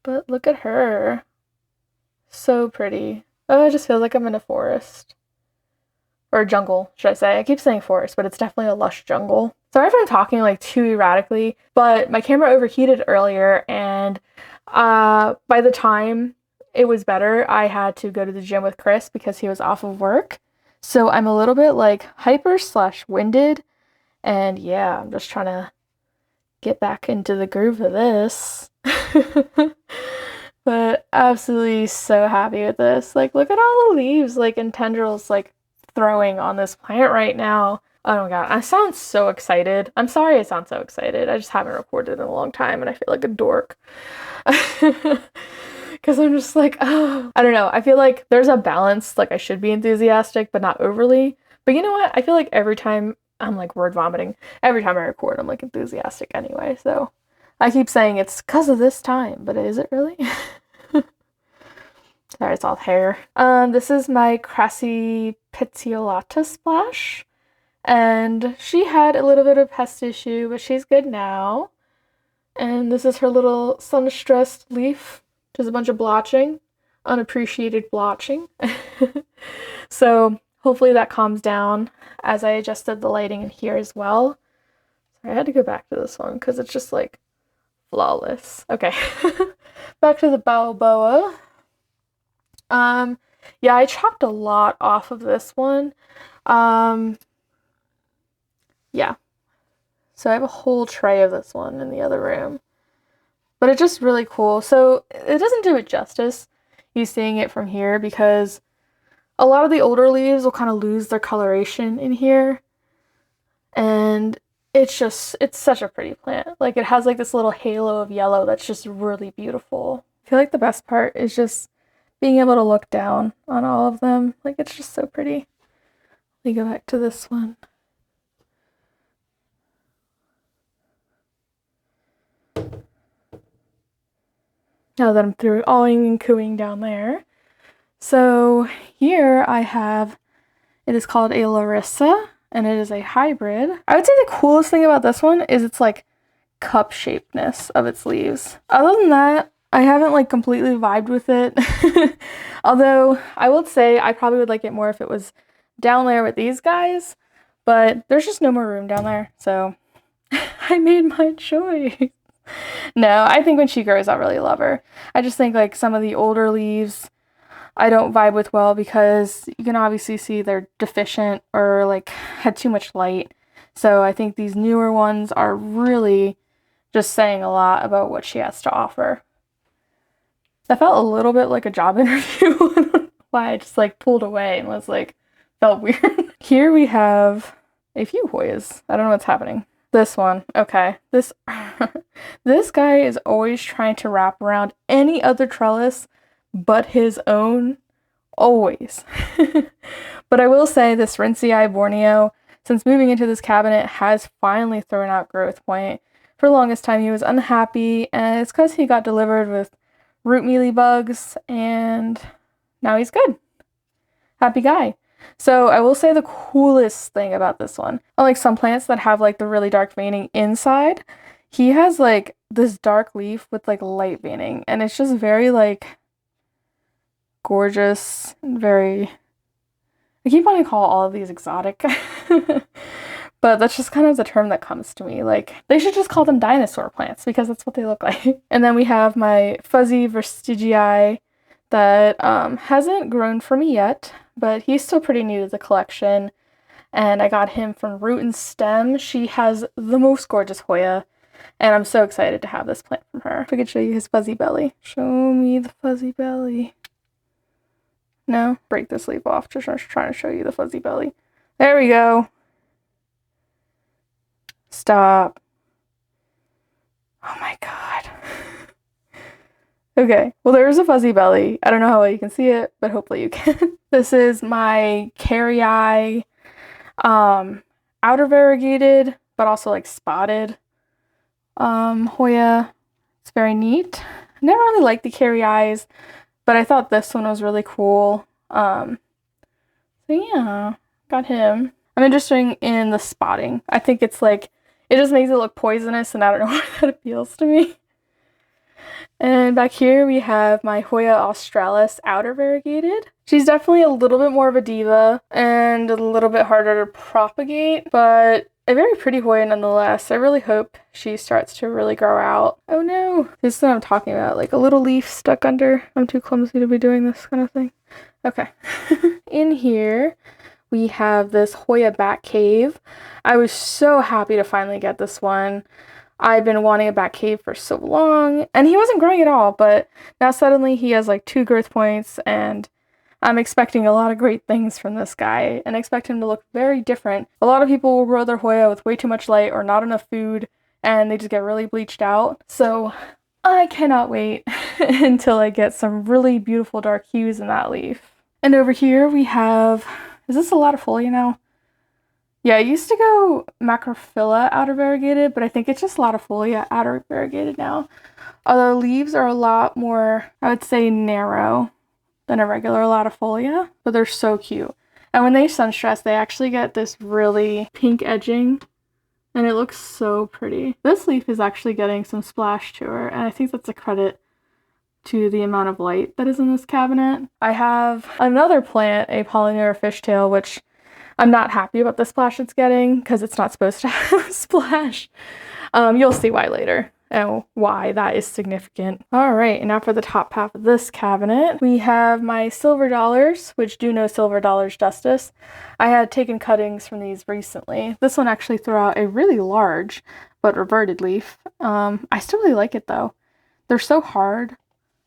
But look at her. So pretty. Oh, it just feels like I'm in a forest. Or jungle, should I say. I keep saying forest, but it's definitely a lush jungle. Sorry if I'm talking like too erratically, but my camera overheated earlier, and by the time it was better, I had to go to the gym with Chris because he was off of work. So I'm a little bit like hyper/winded, and yeah, I'm just trying to get back into the groove of this. But absolutely so happy with this. Like, look at all the leaves like and tendrils like throwing on this plant right now. Oh my god, I sound so excited. I'm sorry I sound so excited. I just haven't recorded in a long time and I feel like a dork. Because I'm just like, oh, I don't know. I feel like there's a balance. Like, I should be enthusiastic, but not overly. But you know what? I feel like every time I'm like word vomiting, every time I record, I'm like enthusiastic anyway. So I keep saying it's because of this time, but is it really? Sorry, it's all hair. This is my Crassipetiolata splash. And she had a little bit of pest issue, but she's good now. And this is her little sun-stressed leaf, which is a bunch of blotching, unappreciated blotching. So hopefully that calms down as I adjusted the lighting in here as well. Sorry, I had to go back to this one because it's just like flawless. Okay, back to the Balboa. Yeah, I chopped a lot off of this one. Yeah. So I have a whole tray of this one in the other room. But it's just really cool. So it doesn't do it justice, you seeing it from here, because a lot of the older leaves will kind of lose their coloration in here. And it's such a pretty plant. Like, it has like this little halo of yellow that's just really beautiful. I feel like the best part is just being able to look down on all of them. Like, it's just so pretty. Let me go back to this one. Now that I'm through awing and cooing down there. So here I have, it is called a Larissa, and it is a hybrid. I would say the coolest thing about this one is its like cup shapedness of its leaves. Other than that, I haven't like completely vibed with it. Although I will say I probably would like it more if it was down there with these guys, but there's just no more room down there. So I made my choice. No, I think when she grows, I'll really love her. I just think like some of the older leaves I don't vibe with well because you can obviously see they're deficient or like had too much light. So I think these newer ones are really just saying a lot about what she has to offer. That felt a little bit like a job interview. I don't know why I just like pulled away and was like, felt weird. Here we have a few Hoyas. I don't know what's happening. This one, okay. This guy is always trying to wrap around any other trellis but his own. Always. But I will say this Rinsei Borneo, since moving into this cabinet, has finally thrown out growth point For the longest time, he was unhappy, and it's because he got delivered with root mealy bugs, and now he's good. Happy guy. So I will say the coolest thing about this one, unlike some plants that have like the really dark veining inside, he has like this dark leaf with like light veining, and it's just very like gorgeous and very, I keep wanting to call all of these exotic, but that's just kind of the term that comes to me. Like, they should just call them dinosaur plants because that's what they look like. And then we have my fuzzy Vestigii that hasn't grown for me yet, but he's still pretty new to the collection. And I got him from Root and Stem. She has the most gorgeous Hoya, and I'm so excited to have this plant from her. If I could show you his fuzzy belly. Show me the fuzzy belly. No? Break this leaf off. Just trying to show you the fuzzy belly. There we go. Stop. Oh my god. Okay, well there's a fuzzy belly. I don't know how well you can see it, but hopefully you can. This is my Carrii outer variegated, but also like spotted Hoya. It's very neat. I never really liked the Carrii, but I thought this one was really cool. So yeah, got him. I'm interested in the spotting. I think it's like, it just makes it look poisonous, and I don't know why that appeals to me. And back here we have my Hoya australis outer variegated. She's definitely a little bit more of a diva and a little bit harder to propagate, but a very pretty Hoya nonetheless. I really hope she starts to really grow out. Oh no! This is what I'm talking about, like a little leaf stuck under. I'm too clumsy to be doing this kind of thing. Okay. In here we have this Hoya Bat Cave. I was so happy to finally get this one. I've been wanting a bat cave for so long, and he wasn't growing at all, but now suddenly he has like 2 growth points, and I'm expecting a lot of great things from this guy, and expect him to look very different. A lot of people will grow their Hoya with way too much light or not enough food, and they just get really bleached out. So I cannot wait until I get some really beautiful dark hues in that leaf. And over here we have, is this a latifolia now? Yeah, I used to go Macrophylla outer variegated, but I think it's just latifolia outer variegated now. Although leaves are a lot more, I would say, narrow than a regular latifolia, but they're so cute. And when they sun stress, they actually get this really pink edging, and it looks so pretty. This leaf is actually getting some splash to her, and I think that's a credit to the amount of light that is in this cabinet. I have another plant, a Polynera fishtail, which I'm not happy about the splash it's getting because it's not supposed to have a splash. You'll see why later and why that is significant. All right, and now for the top half of this cabinet, we have my silver dollars, which do no silver dollars justice. I had taken cuttings from these recently. This one actually threw out a really large but reverted leaf. I still really like it though. They're so hard,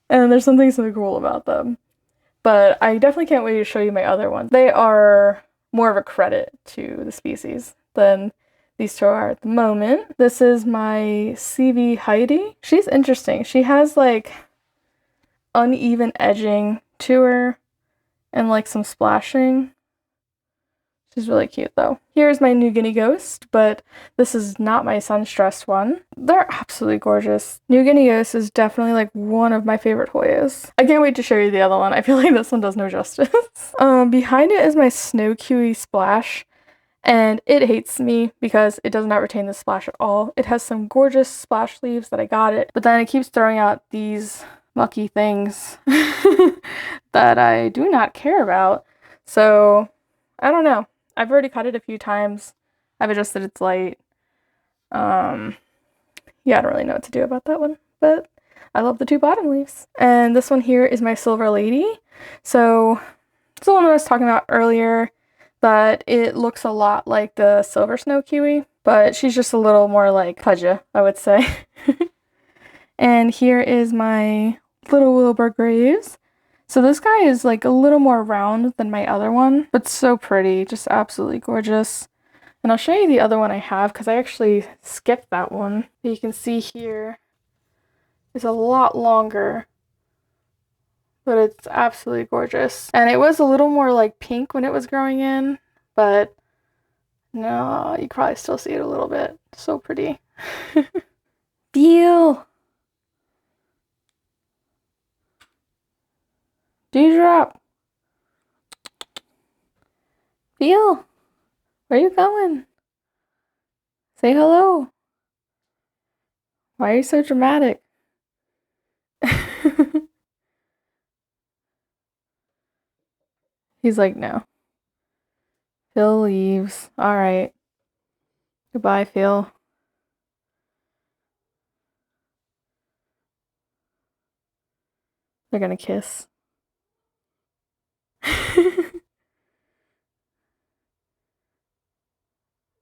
and there's something so cool about them. But I definitely can't wait to show you my other ones. They are more of a credit to the species than these two are at the moment. This is my CV Heidi. She's interesting. She has like uneven edging to her and like some splashing. She's really cute though. Here's my New Guinea Ghost, but this is not my sun-stressed one. They're absolutely gorgeous. New Guinea Ghost is definitely like one of my favorite Hoyas. I can't wait to show you the other one. I feel like this one does no justice. Behind it is my Snow Kiwi Splash, and it hates me because it does not retain the splash at all. It has some gorgeous splash leaves that I got it, but then it keeps throwing out these mucky things that I do not care about. So I don't know. I've already cut it a few times. I've adjusted its light. Yeah, I don't really know what to do about that one, but I love the 2 bottom leaves. And this one here is my Silver Lady. So it's the one I was talking about earlier, but it looks a lot like the Silver Snow Kiwi, but she's just a little more like Pudja, I would say. And here is my Little Wilbur Graves. So this guy is like a little more round than my other one, but so pretty, just absolutely gorgeous. And I'll show you the other one I have because I actually skipped that one. You can see here it's a lot longer, but it's absolutely gorgeous. And it was a little more like pink when it was growing in, but no, you can probably still see it a little bit. So pretty. Deal. Dewdrop. Deal. Where you going? Say hello. Why are you so dramatic? He's like, no. Phil leaves. All right. Goodbye, Phil. They're gonna kiss.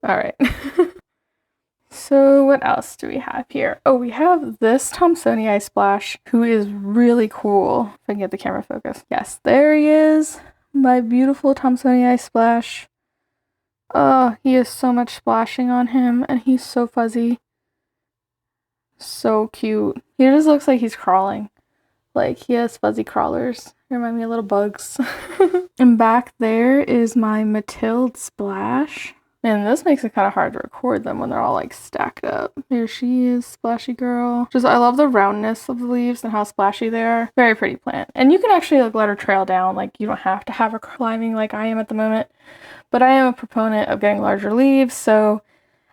All right. So what else do we have here? Oh, we have this Thomsonii Splash, who is really cool. If I can get the camera focused. Yes, there he is. My beautiful Thomsonii Splash. Oh, he has so much splashing on him, and he's so fuzzy. So cute. He just looks like he's crawling. Like, he has fuzzy crawlers. They remind me of little bugs. And back there is my Mathilde Splash. And this makes it kind of hard to record them when they're all like stacked up. Here she is, splashy girl. Just, I love the roundness of the leaves and how splashy they are. Very pretty plant. And you can actually like let her trail down. Like, you don't have to have her climbing like I am at the moment. But I am a proponent of getting larger leaves, so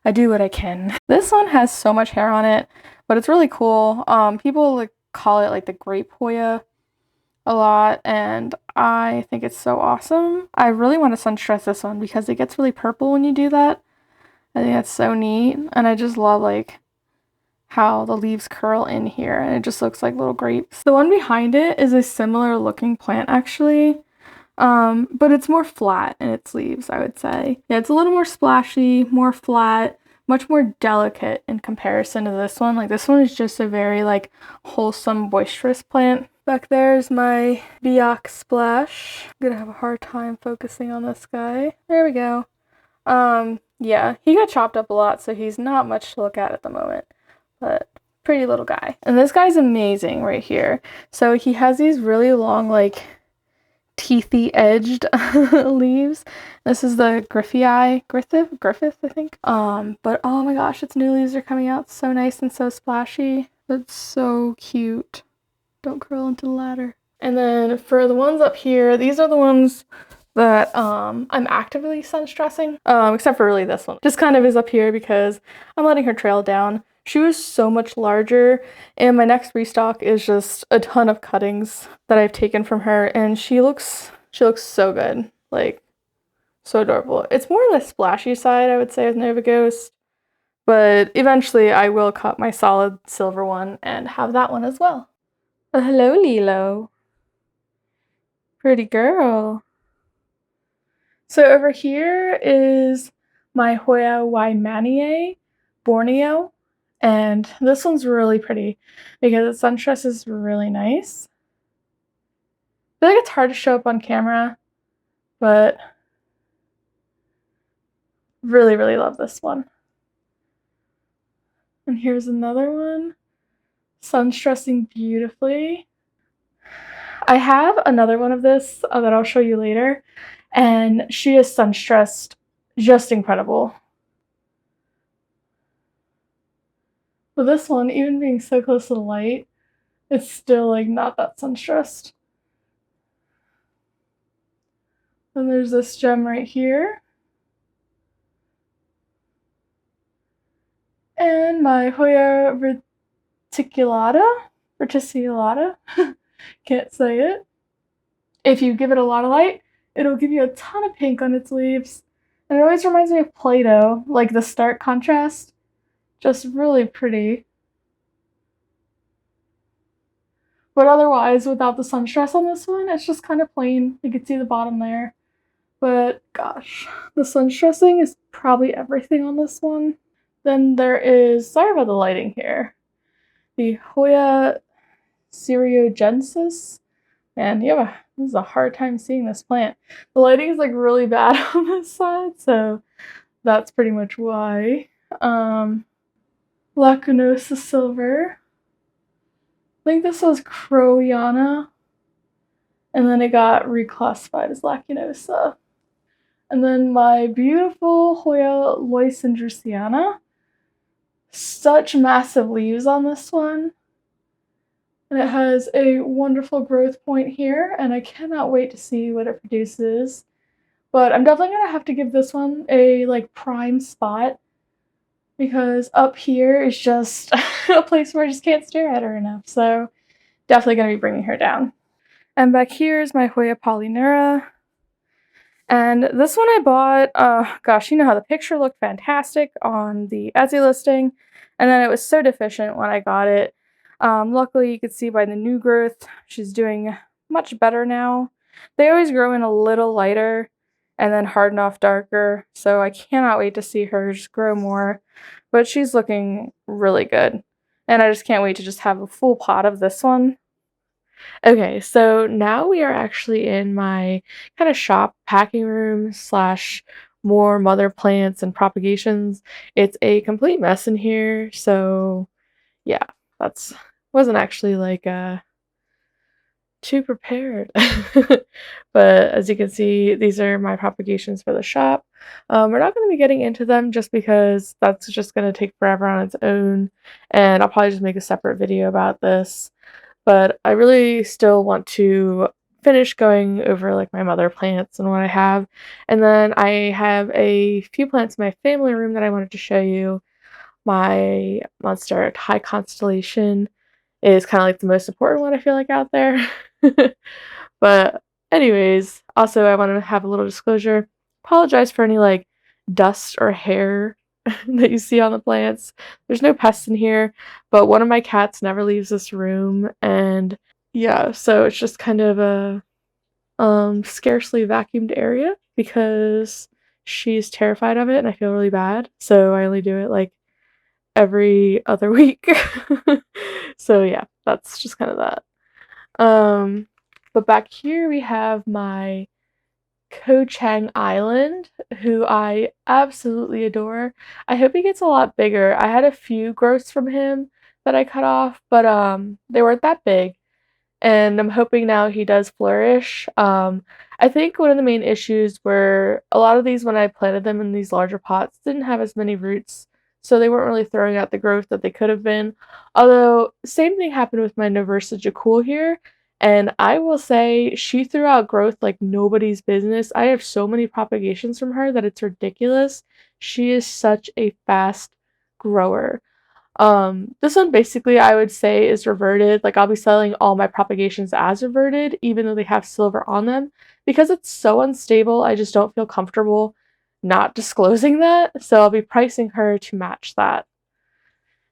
I do what I can. This one has so much hair on it, but it's really cool. People like call it like the grape Hoya a lot, and I think it's so awesome. I really want to sun stress this one because it gets really purple when you do that. I think that's so neat, and I just love like how the leaves curl in here, and it just looks like little grapes. The one behind it is a similar looking plant actually, but it's more flat in its leaves, I would say. Yeah, it's a little more splashy, more flat, much more delicate in comparison to this one. Like, this one is just a very like wholesome, boisterous plant. Back there's my Biak Splash. I'm gonna have a hard time focusing on this guy. There we go. Yeah, he got chopped up a lot, so he's not much to look at the moment, but pretty little guy. And this guy's amazing right here. So he has these really long, like, teethy edged leaves. This is the Griffith, I think. But oh my gosh, its new leaves are coming out so nice and so splashy. It's so cute. Don't curl into the ladder. And then for the ones up here, these are the ones that I'm actively sun stressing, except for really this one. Just kind of is up here because I'm letting her trail down. She was so much larger, and my next restock is just a ton of cuttings that I've taken from her, and she looks so good. Like, so adorable. It's more on the splashy side, I would say, with Nova Ghost, but eventually I will cut my solid silver one and have that one as well. Hello, Lilo. Pretty girl. So over here is my Hoya Waimanie Borneo, and this one's really pretty because its sunstress is really nice. I feel like it's hard to show up on camera, but really, really love this one. And here's another one, sunstressing beautifully. I have another one of this that I'll show you later, and she is sunstressed just incredible. But this one, even being so close to the light, it's still like not that sunstressed. Then there's this gem right here. And my Hoya verticulata, can't say it. If you give it a lot of light, it'll give you a ton of pink on its leaves. And it always reminds me of Play-Doh, like the stark contrast. Just really pretty. But otherwise, without the sun stress on this one, it's just kind of plain. You can see the bottom there. But gosh, the sun stressing is probably everything on this one. Then there is, sorry about the lighting here, the Hoya Cereogensis. And yeah, this is a hard time seeing this plant. The lighting is like really bad on this side, so that's pretty much why. Lacunosa Silver. I think this was Crowiana, and then it got reclassified as Lacunosa. And then my beautiful Hoya Loisandrusiana. such massive leaves on this one. And it has a wonderful growth point here, and I cannot wait to see what it produces. But I'm definitely going to have to give this one a like prime spot, because up here is just a place where I just can't stare at her enough. So definitely going to be bringing her down. And back here is my Hoya polynera. And this one I bought, gosh, you know how the picture looked fantastic on the Etsy listing, and then it was so deficient when I got it. Luckily, you could see by the new growth, she's doing much better now. They always grow in a little lighter and then harden off darker, so I cannot wait to see hers grow more. But she's looking really good, and I just can't wait to just have a full pot of this one. Okay, so now we are actually in my kind of shop packing room slash more mother plants and propagations. It's a complete mess in here, so yeah, that's wasn't actually like too prepared. But as you can see, these are my propagations for the shop. We're not going to be getting into them just because that's just going to take forever on its own, and I'll probably just make a separate video about this. But I really still want to finish going over like my mother plants and what I have. And then I have a few plants in my family room that I wanted to show you. My MONSTERA High Constellation is kind of like the most important one I feel like out there. But anyways, also I want to have a little disclosure. Apologize for any like dust or hair that you see on the plants. There's no pests in here, but one of my cats never leaves this room, and yeah, so it's just kind of a scarcely vacuumed area because she's terrified of it and I feel really bad, so I only do it like every other week. So yeah, that's just kind of that. But back here we have my Ko Chang Island, who I absolutely adore. I hope he gets a lot bigger. I had a few growths from him that I cut off, but they weren't that big, and I'm hoping now he does flourish. I think one of the main issues were a lot of these, when I planted them in these larger pots, didn't have as many roots, so they weren't really throwing out the growth that they could have been. Although, same thing happened with my Noversa Jakul here, and I will say she threw out growth like nobody's business. I have so many propagations from her that it's ridiculous. She is such a fast grower. This one basically I would say is reverted. Like I'll be selling all my propagations as reverted, even though they have silver on them. Because it's so unstable, I just don't feel comfortable not disclosing that. So I'll be pricing her to match that.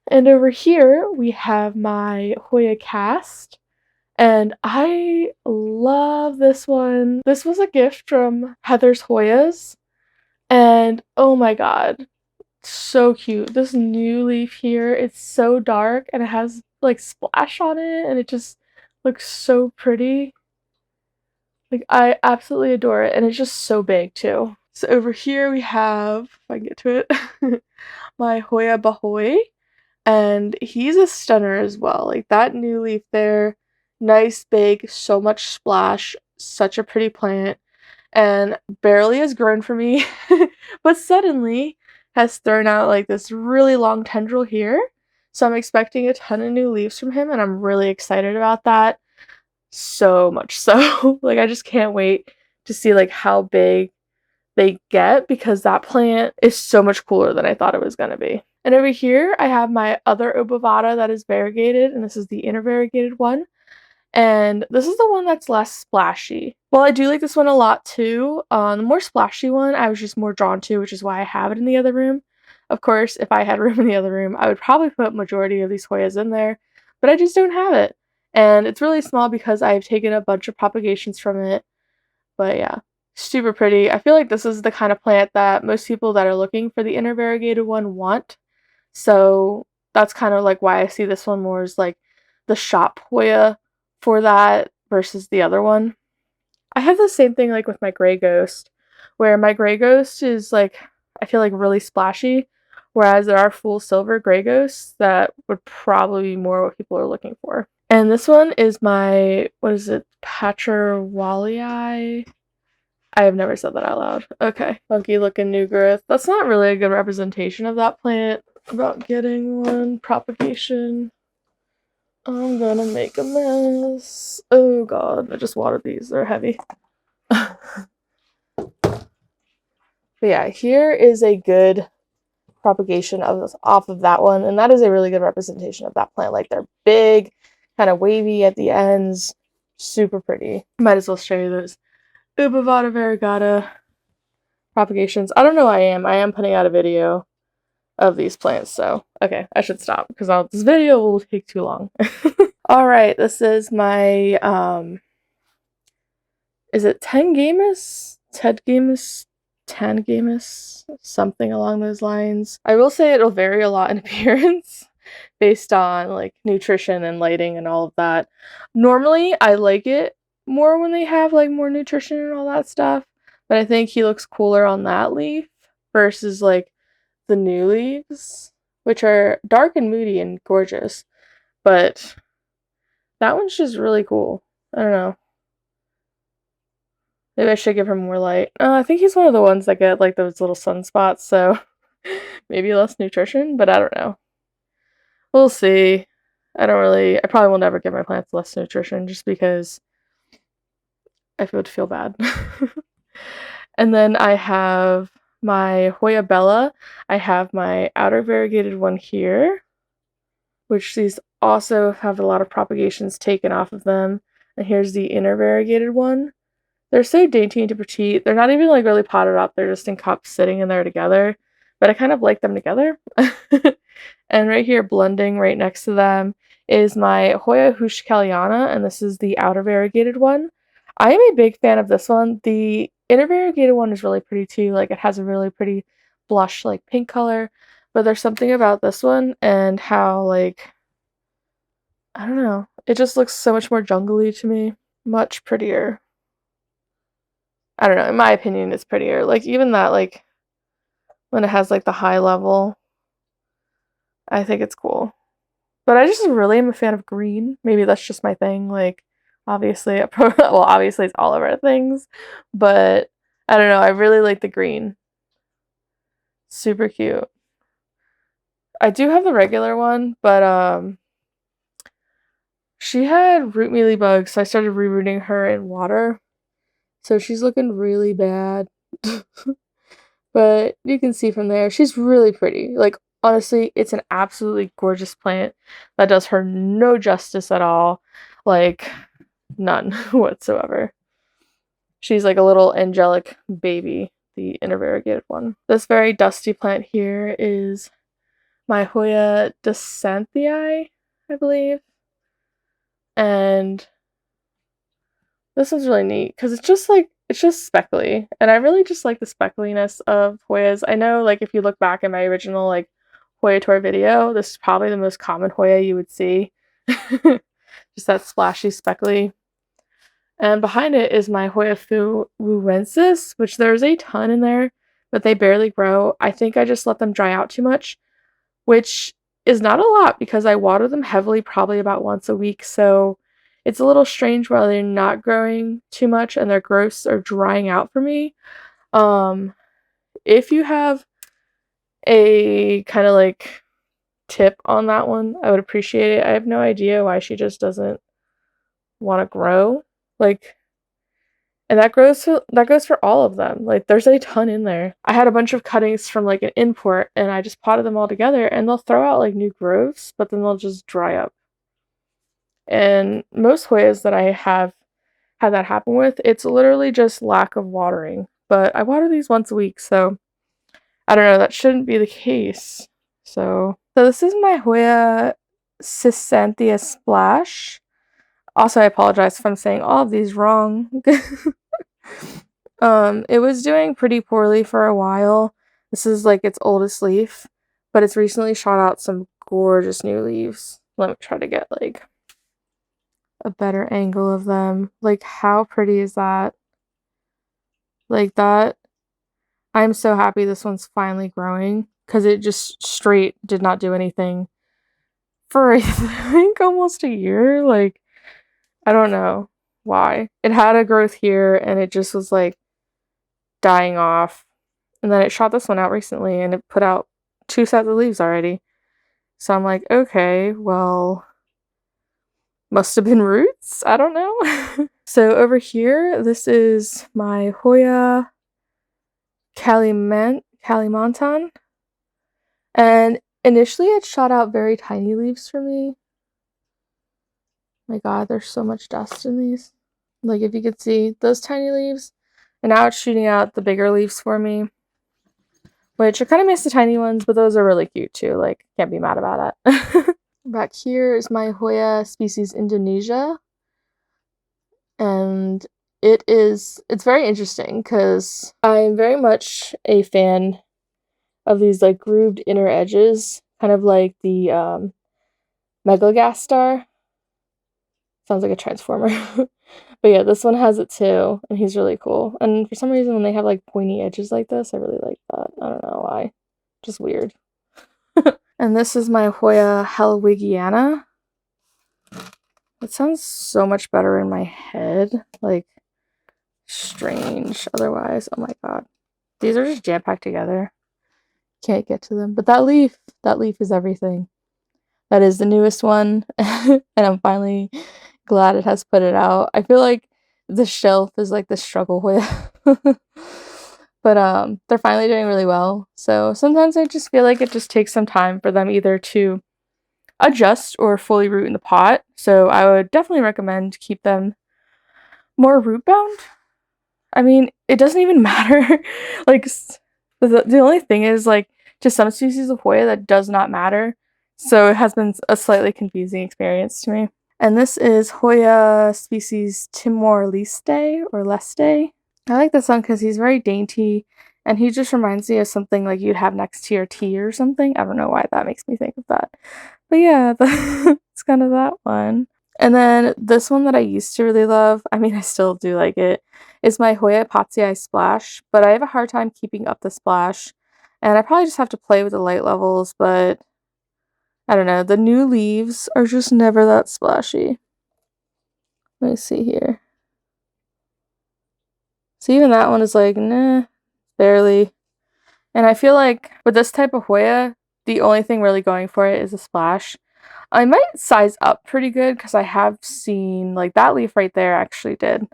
And over here we have my Hoya cast. And I love this one. This was a gift from Heather's Hoyas. And oh my god, so cute. This new leaf here, it's so dark and it has like splash on it and it just looks so pretty. Like I absolutely adore it, and it's just so big too. So over here we have, if I can get to it, my Hoya Bahoy, and he's a stunner as well. Like that new leaf there, nice big, so much splash, such a pretty plant, and barely has grown for me, but suddenly has thrown out like this really long tendril here. So I'm expecting a ton of new leaves from him, and I'm really excited about that. So much so. Like I just can't wait to see like how big they get, because that plant is so much cooler than I thought it was going to be. And over here I have my other obovata that is variegated, and this is the inner variegated one. And this is the one that's less splashy. Well, I do like this one a lot too. The more splashy one I was just more drawn to, which is why I have it in the other room. Of course, if I had room in the other room, I would probably put majority of these Hoyas in there, but I just don't have it. And it's really small because I've taken a bunch of propagations from it. But yeah, super pretty. I feel like this is the kind of plant that most people that are looking for the inner variegated one want. So that's kind of like why I see this one more as like the shop Hoya for that versus the other one. I have the same thing like with my Gray Ghost, where my Gray Ghost is like, I feel like really splashy, whereas there are full silver Gray Ghosts that would probably be more what people are looking for. And this one is my, what is it, Patcherwalii? I have never said that out loud. Okay, funky looking new growth. That's not really a good representation of that plant. about getting one. Propagation. I'm gonna make a mess. Oh god, I just watered these. They're heavy. But yeah, here is a good propagation off of that one, and that is a really good representation of that plant. Like, they're big, kind of wavy at the ends, super pretty. Might as well show you those Ubivata variegata propagations. I don't know why I am putting out a video of these plants, so okay, I should stop because this video will take too long. All right, this is my is it Tengamus? Tedgamus? Tangamus? Something along those lines. I will say it'll vary a lot in appearance based on like nutrition and lighting and all of that. Normally, I like it more when they have like more nutrition and all that stuff, but I think he looks cooler on that leaf versus like the new leaves, which are dark and moody and gorgeous, but that one's just really cool. I don't know. Maybe I should give him more light. I think he's one of the ones that get like those little sunspots, so maybe less nutrition, but I don't know. We'll see. I probably will never give my plants less nutrition just because I would feel bad. And then I have my Hoya Bella. I have my outer variegated one here, which these also have a lot of propagations taken off of them. And here's the inner variegated one. They're so dainty and petite. They're not even like really potted up. They're just in cups sitting in there together. But I kind of like them together. And right here, blending right next to them, is my Hoya Hushkaliana, and this is the outer variegated one. I am a big fan of this one. The inner variegated one is really pretty too. Like, it has a really pretty blush, like, pink color. But there's something about this one and how, like, I don't know. It just looks so much more jungly to me. Much prettier. I don't know. In my opinion, it's prettier. Like, even that, like, when it has, like, the high level, I think it's cool. But I just really am a fan of green. Maybe that's just my thing. Like, obviously, well, obviously it's all of our things. But, I don't know. I really like the green. Super cute. I do have the regular one, but, she had root mealybugs, so I started rerooting her in water. So she's looking really bad. But you can see from there, she's really pretty. Like, honestly, it's an absolutely gorgeous plant that does her no justice at all. Like, none whatsoever. She's like a little angelic baby, the inner variegated one. This very dusty plant here is my Hoya Desanthii, I believe. And this one's really neat because it's just speckly, and I really just like the speckliness of Hoyas. I know, like, if you look back at my original like Hoya tour video, this is probably the most common Hoya you would see. Just that splashy speckly. And behind it is my Hoya fuensis, which there's a ton in there, but they barely grow. I think I just let them dry out too much, which is not a lot because I water them heavily probably about once a week, so it's a little strange while they're not growing too much and their growths are drying out for me. If you have a kind of like tip on that one, I would appreciate it. I have no idea why she just doesn't want to grow. Like, and that goes for all of them. Like, there's a ton in there. I had a bunch of cuttings from like an import and I just potted them all together, and they'll throw out like new growths, but then they'll just dry up. And most Hoyas that I have had that happen with, it's literally just lack of watering. But I water these once a week, so I don't know, that shouldn't be the case. So this is my Hoya Cisanthia Splash. Also, I apologize if I'm saying all of these wrong. It was doing pretty poorly for a while. This is like its oldest leaf, but it's recently shot out some gorgeous new leaves. Let me try to get like a better angle of them. Like, how pretty is that? Like, that. I'm so happy this one's finally growing because it just straight did not do anything for I think almost a year. Like, I don't know why. It had a growth here and it just was like dying off. And then it shot this one out recently and it put out 2 sets of leaves already. So I'm like, okay, well, must have been roots? I don't know. So over here, this is my Hoya Kalimantan. And initially it shot out very tiny leaves for me. My god, there's so much dust in these. Like, if you could see those tiny leaves. And now it's shooting out the bigger leaves for me. Which I kind of miss the tiny ones, but those are really cute too. Like, can't be mad about it. Back here is my Hoya species Indonesia. And it's very interesting because I'm very much a fan of these like grooved inner edges, kind of like the Megalgastar. Sounds like a transformer. But yeah, this one has it too, and he's really cool. And for some reason, when they have like pointy edges like this, I really like that. I don't know why. Just weird. And this is my Hoya Helwigiana. It sounds so much better in my head. Like, strange otherwise. Oh my god. These are just jam-packed together. Can't get to them. But that leaf is everything. That is the newest one. And I'm finally glad it has put it out. I feel like the shelf is like the struggle Hoya. But they're finally doing really well. So sometimes I just feel like it just takes some time for them either to adjust or fully root in the pot. So I would definitely recommend keep them more root bound. I mean, it doesn't even matter. Like, the only thing is, like, to some species of Hoya that does not matter. So it has been a slightly confusing experience to me. And this is Hoya species Timor-Leste or Leste. I like this one because he's very dainty, and he just reminds me of something like you'd have next to your tea or something. I don't know why that makes me think of that. But yeah, it's kind of that one. And then this one that I used to really love, I mean, I still do like it, is my Hoya Patsy Splash, but I have a hard time keeping up the splash, and I probably just have to play with the light levels, but I don't know, the new leaves are just never that splashy. Let me see here. So even that one is like, nah, barely. And I feel like with this type of Hoya, the only thing really going for it is a splash. I might size up pretty good because I have seen, like, that leaf right there actually did.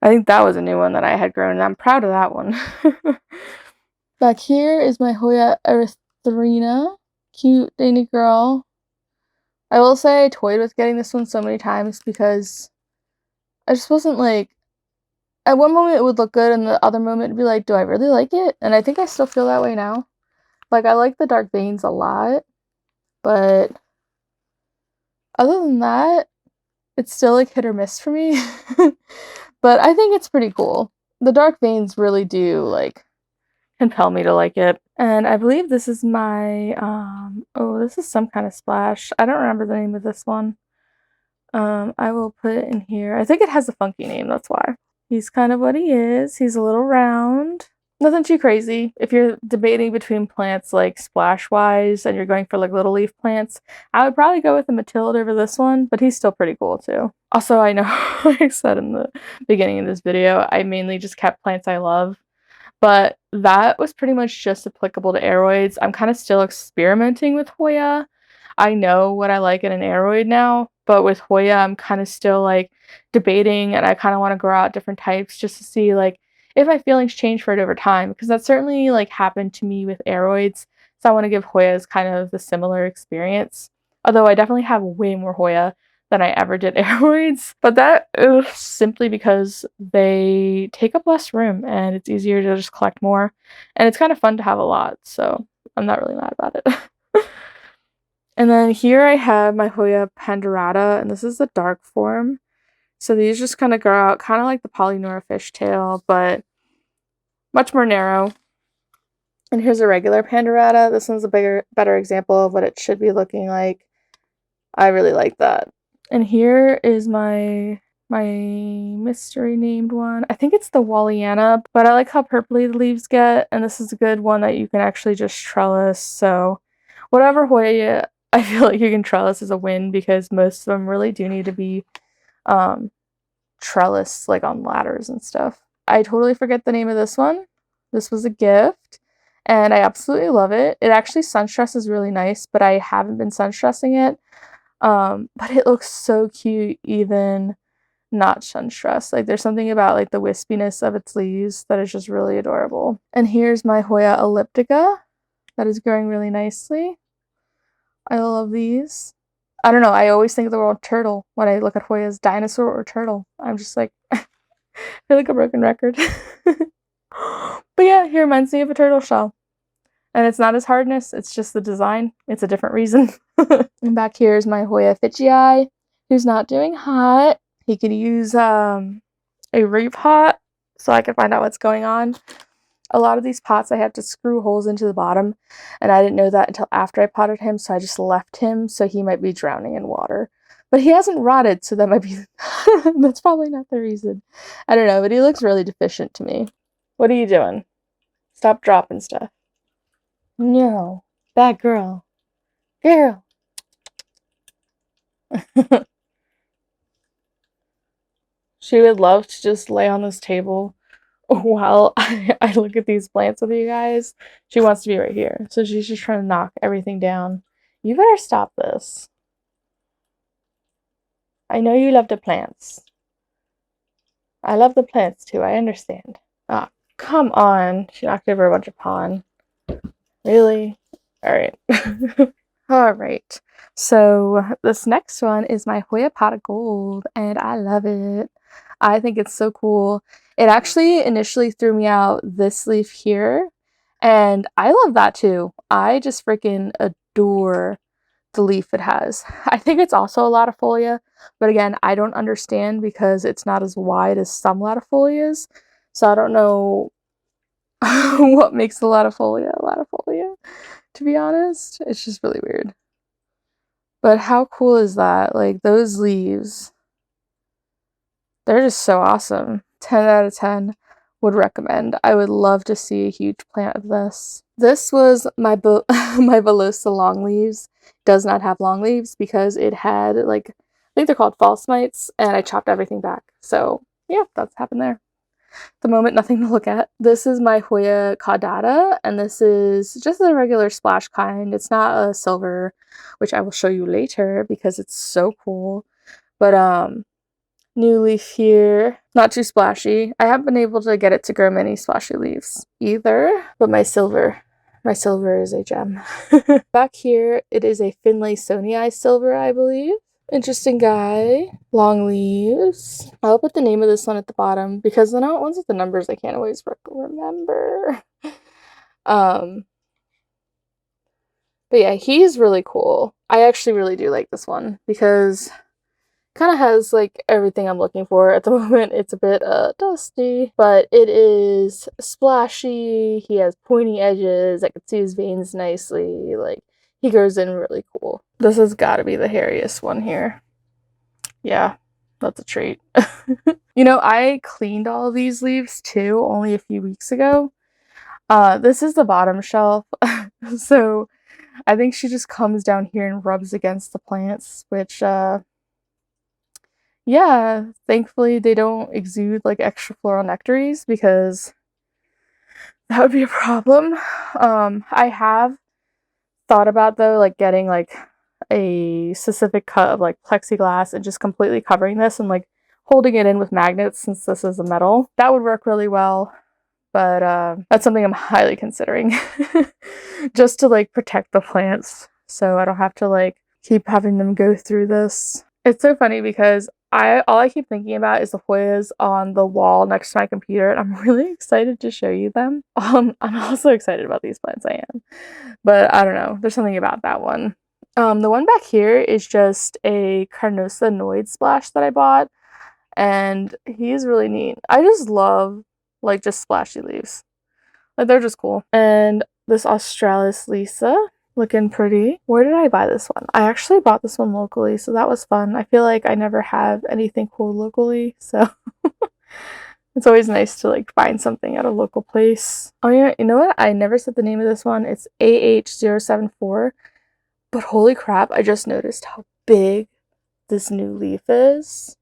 I think that was a new one that I had grown, and I'm proud of that one. Back here is my Hoya Erythrina. Cute, dainty girl. I will say I toyed with getting this one so many times because I just wasn't like, at one moment it would look good and the other moment it'd be like, do I really like it? And I think I still feel that way now. Like, I like the dark veins a lot, but other than that, it's still like hit or miss for me. But I think it's pretty cool. The dark veins really do like compel me to like it. And I believe this is my oh, this is some kind of splash. I don't remember the name of this one. I will put it in here. I think it has a funky name, that's why. He's kind of what he is. He's a little round. Nothing too crazy. If you're debating between plants like splash-wise and you're going for like little leaf plants, I would probably go with the Matilda over this one, but he's still pretty cool too. Also, I know, like I said in the beginning of this video, I mainly just kept plants I love, but that was pretty much just applicable to aeroids. I'm kind of still experimenting with Hoya. I know what I like in an aeroid now, but with Hoya, I'm kind of still like debating, and I kind of want to grow out different types just to see like if my feelings change for it over time, because that certainly like happened to me with aeroids. So I want to give Hoyas kind of the similar experience. Although I definitely have way more Hoya than I ever did aeroids, but that is simply because they take up less room and it's easier to just collect more, and it's kind of fun to have a lot, so I'm not really mad about it. And then here I have my Hoya Pandurata, and this is the dark form. So these just kind of grow out kind of like the Polynora fishtail, but much more narrow. And here's a regular Pandurata. This one's a better example of what it should be looking like. I really like that. And here is my mystery named one. I think it's the Walliana, but I like how purpley the leaves get, and this is a good one that you can actually just trellis. So whatever Hoya I feel like you can trellis is a win, because most of them really do need to be trellis like on ladders and stuff. I totally forget the name of this one. This was a gift, and I absolutely love it. It actually sun stresses really nice, but I haven't been sun stressing it. But it looks so cute even not sun stressed. Like there's something about like the wispiness of its leaves that is just really adorable. And here's my Hoya elliptica that is growing really nicely. I love these. I don't know, I always think of the word turtle when I look at Hoya's, dinosaur or turtle. I'm just like, I feel like a broken record. But yeah, he reminds me of a turtle shell. And it's not his hardness, it's just the design. It's a different reason. And back here is my Hoya Fitchii, who's not doing hot. He could use a repot so I can find out what's going on. A lot of these pots I have to screw holes into the bottom, and I didn't know that until after I potted him, so I just left him, so he might be drowning in water. But he hasn't rotted, so that might be that's probably not the reason. I don't know, but he looks really deficient to me. What are you doing? Stop dropping stuff. No. Bad girl. Girl. She would love to just lay on this table while I look at these plants with you guys. She wants to be right here. So she's just trying to knock everything down. You better stop this. I know you love the plants. I love the plants too, I understand. Ah, come on. She knocked over a bunch of pon. Really? Alright. Alright. So this next one is my Hoya pot of gold, and I love it. I think it's so cool. It actually initially threw me out this leaf here, and I love that too. I just freaking adore the leaf it has. I think it's also a latifolia, but again, I don't understand because it's not as wide as some latifolias, so I don't know what makes a latifolia, to be honest. It's just really weird. But how cool is that? Like, those leaves, they're just so awesome. 10 out of 10 would recommend. I would love to see a huge plant of this. This was my my Velosa long leaves. Does not have long leaves because it had, like, I think they're called false mites, and I chopped everything back. So, yeah, that's happened there. At the moment, nothing to look at. This is my Hoya caudata, and this is just a regular splash kind. It's not a silver, which I will show you later because it's so cool. But new leaf here, not too splashy. I haven't been able to get it to grow many splashy leaves either, but my silver is a gem. Back here, it is a Finlaysonii silver, I believe. Interesting guy. Long leaves. I'll put the name of this one at the bottom because the ones with the numbers I can't always remember. But yeah, he's really cool. I actually really do like this one because kind of has like everything I'm looking for at the moment. It's a bit dusty, but it is splashy. He has pointy edges. I can see his veins nicely. Like, he grows in really cool. This has got to be the hairiest one here. Yeah, that's a treat. You know, I cleaned all of these leaves too only a few weeks ago. This is the bottom shelf. So I think she just comes down here and rubs against the plants, which yeah, thankfully they don't exude like extra floral nectaries because that would be a problem. I have thought about though like getting like a specific cut of like plexiglass and just completely covering this and like holding it in with magnets since this is a metal. That would work really well, but that's something I'm highly considering just to like protect the plants so I don't have to like keep having them go through this. It's so funny because all I keep thinking about is the Hoyas on the wall next to my computer, and I'm really excited to show you them. I'm also excited about these plants, I am. But I don't know, there's something about that one. The one back here is just a Carnosa Noid splash that I bought, and he's really neat. I just love, like, just splashy leaves. Like, they're just cool. And this Australis Lisa, looking pretty. Where did I buy this one? I actually bought this one locally, so that was fun. I feel like I never have anything cool locally, so it's always nice to like find something at a local place. Oh yeah, you know what? I never said the name of this one. It's AH074, but holy crap, I just noticed how big this new leaf is.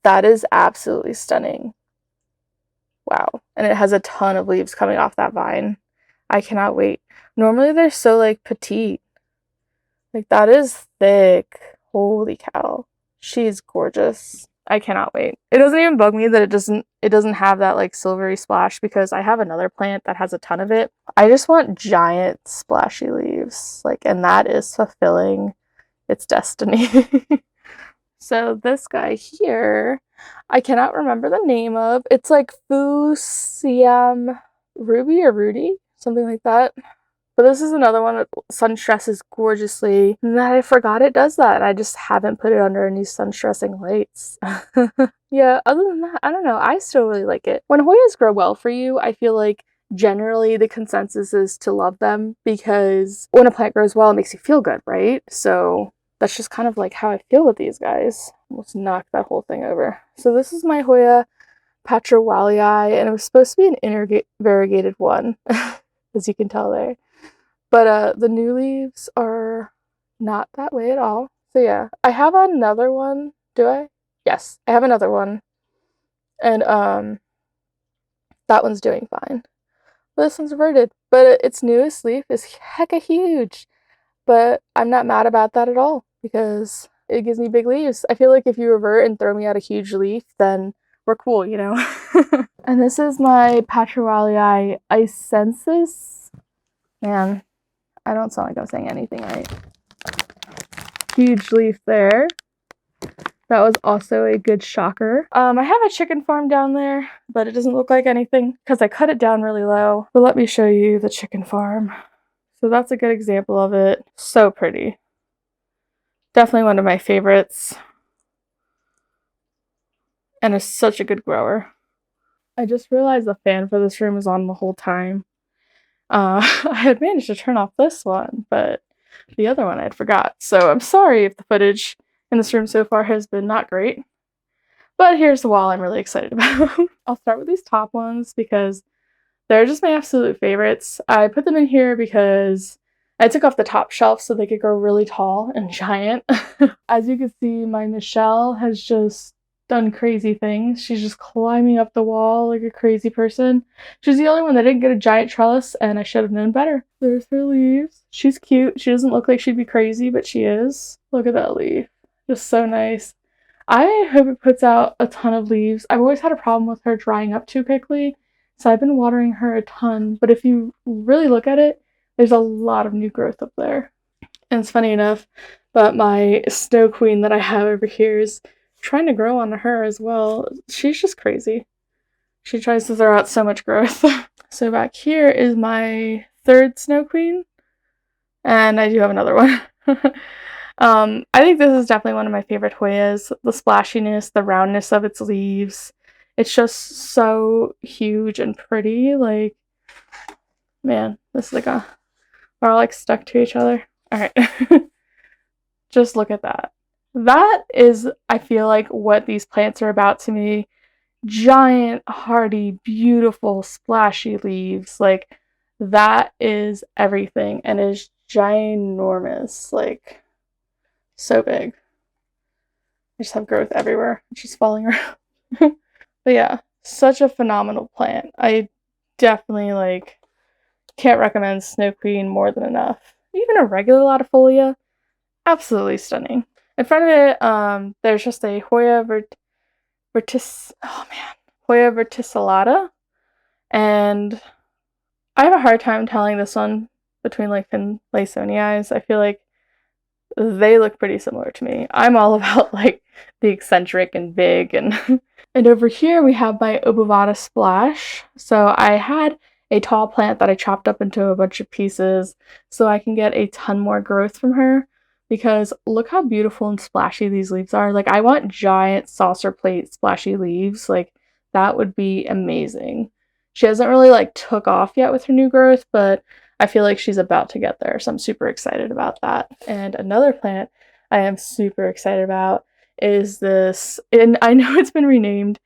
That is absolutely stunning. Wow. And it has a ton of leaves coming off that vine. I cannot wait. Normally they're so like petite. Like that is thick. Holy cow. She's gorgeous. I cannot wait. It doesn't even bug me that it doesn't have that like silvery splash because I have another plant that has a ton of it. I just want giant splashy leaves. Like, and that is fulfilling its destiny. So this guy here, I cannot remember the name of. It's like Fusiam Ruby or Rudy, something like that. But this is another one that sun stresses gorgeously. And that I forgot it does that. I just haven't put it under any sun stressing lights. Yeah, other than that, I don't know. I still really like it. When Hoyas grow well for you, I feel like generally the consensus is to love them because when a plant grows well, it makes you feel good, right? So that's just kind of like how I feel with these guys. Almost knocked that whole thing over. So this is my Hoya Patrawalii, and it was supposed to be an variegated one, as you can tell there. But the new leaves are not that way at all. So yeah, I have another one. Do I? Yes, I have another one. And that one's doing fine. But this one's reverted. But its newest leaf is hecka huge. But I'm not mad about that at all because it gives me big leaves. I feel like if you revert and throw me out a huge leaf, then we're cool, you know? And this is my Patrawalii icensis. Man, I don't sound like I'm saying anything right. Huge leaf there. That was also a good shocker. I have a chicken farm down there, but it doesn't look like anything because I cut it down really low. But let me show you the chicken farm. So that's a good example of it. So pretty. Definitely one of my favorites. And is such a good grower. I just realized the fan for this room is on the whole time. I had managed to turn off this one, but the other one I had forgot. So I'm sorry if the footage in this room so far has been not great. But here's the wall I'm really excited about. I'll start with these top ones because they're just my absolute favorites. I put them in here because I took off the top shelf so they could grow really tall and giant. As you can see, my Michelle has just done crazy things. She's just climbing up the wall like a crazy person. She's the only one that didn't get a giant trellis, and I should have known better. There's her leaves. She's cute. She doesn't look like she'd be crazy, but she is. Look at that leaf. Just so nice. I hope it puts out a ton of leaves. I've always had a problem with her drying up too quickly, so I've been watering her a ton. But if you really look at it, there's a lot of new growth up there. And it's funny enough, but my Snow Queen that I have over here is trying to grow on her as well. She's just crazy. She tries to throw out so much growth. So back here is my third Snow Queen. And I do have another one. I think this is definitely one of my favorite Hoyas. The splashiness, the roundness of its leaves. It's just so huge and pretty. Like, man, this is like a... We're all like stuck to each other. Alright. Just look at that. That is, I feel like, what these plants are about to me. Giant, hardy, beautiful, splashy leaves. Like, that is everything. And is ginormous. Like, so big. I just have growth everywhere. It's just falling around. But yeah, such a phenomenal plant. I definitely, like, can't recommend Snow Queen more than enough. Even a regular latifolia, absolutely stunning. In front of it, there's just a Hoya Hoya verticillata, and I have a hard time telling this one between like Finlaysonii. I feel like they look pretty similar to me. I'm all about like the eccentric and big and and over here we have my Obovata Splash. So I had a tall plant that I chopped up into a bunch of pieces so I can get a ton more growth from her because look how beautiful and splashy these leaves are. Like I want giant saucer plate splashy leaves. Like that would be amazing. She hasn't really like took off yet with her new growth, but I feel like she's about to get there, so I'm super excited about that. And another plant I am super excited about is this, and I know it's been renamed.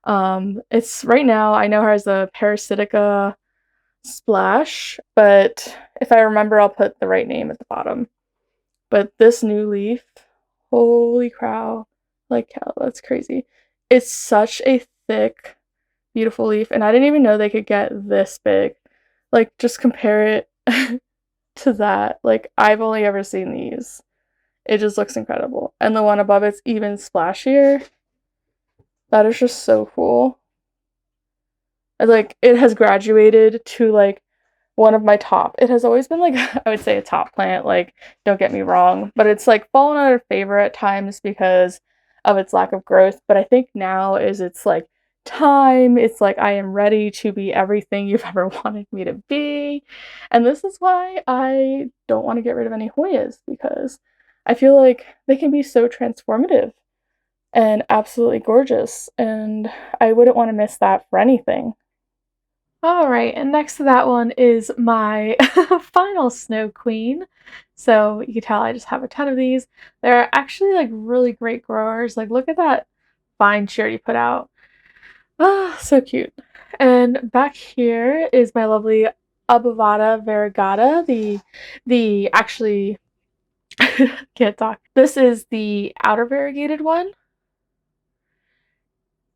It's right now, I know her as the Parasitica Splash, but if I remember, I'll put the right name at the bottom. But this new leaf, holy cow, like how that's crazy. It's such a thick, beautiful leaf, and I didn't even know they could get this big. Like, just compare it to that. Like, I've only ever seen these. It just looks incredible. And the one above it's even splashier. That is just so cool. And, like, it has graduated to, like, one of my top. It has always been, like, I would say a top plant, like, don't get me wrong. But it's, like, fallen out of favor at times because of its lack of growth. But I think now is its, like, time. It's like I am ready to be everything you've ever wanted me to be. And this is why I don't want to get rid of any Hoyas, because I feel like they can be so transformative and absolutely gorgeous, and I wouldn't want to miss that for anything. Alright, and next to that one is my final Snow Queen. So you can tell I just have a ton of these. They're actually like really great growers. Like, look at that vine she already put out. Ah, so cute. And back here is my lovely Abovata variegata. The actually can't talk. This is the outer variegated one.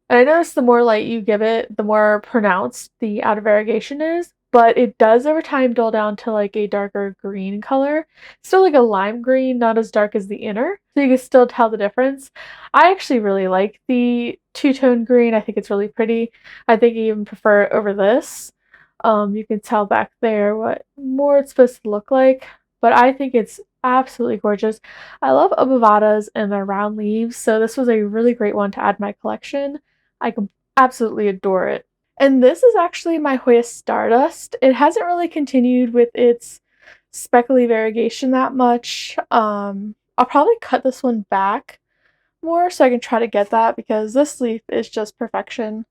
And I noticed the more light you give it, the more pronounced the outer variegation is, but it does over time dull down to like a darker green color. Still like a lime green, not as dark as the inner, so you can still tell the difference. I actually really like the two-tone green. I think it's really pretty. I think I even prefer it over this. You can tell back there what more it's supposed to look like, but I think it's absolutely gorgeous. I love Obovatas and their round leaves, so this was a really great one to add to my collection. I can absolutely adore it. And this is actually my Hoya Stardust. It hasn't really continued with its speckly variegation that much. I'll probably cut this one back more so I can try to get that, because this leaf is just perfection.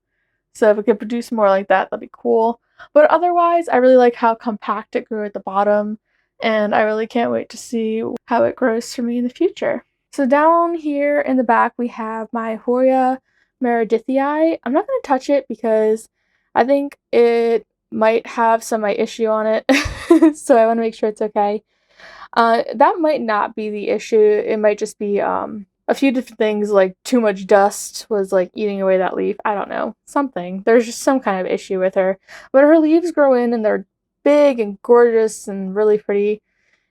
So if it could produce more like that, that'd be cool. But otherwise, I really like how compact it grew at the bottom, and I really can't wait to see how it grows for me in the future. So down here in the back, we have my Hoya Meredithii. I'm not going to touch it because I think it might have some issue on it, so I want to make sure it's okay. That might not be the issue. It might just be a few different things, like too much dust was like eating away that leaf. I don't know. Something. There's just some kind of issue with her. But her leaves grow in and they're big and gorgeous and really pretty.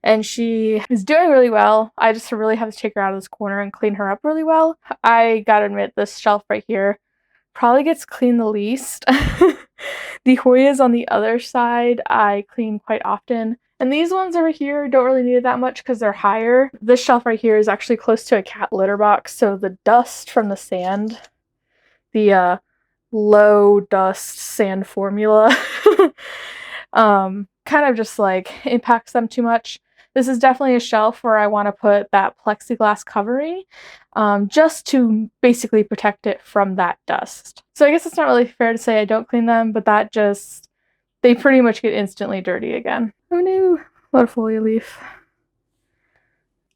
And she is doing really well. I just really have to take her out of this corner and clean her up really well. I gotta admit, this shelf right here probably gets cleaned the least. The Hoyas on the other side I clean quite often. And these ones over here don't really need it that much because they're higher. This shelf right here is actually close to a cat litter box, so the dust from the sand, the low dust sand formula, kind of just like impacts them too much. This is definitely a shelf where I want to put that plexiglass covering, just to basically protect it from that dust. So I guess it's not really fair to say I don't clean them, but that just, they pretty much get instantly dirty again. Who knew? What a folia leaf.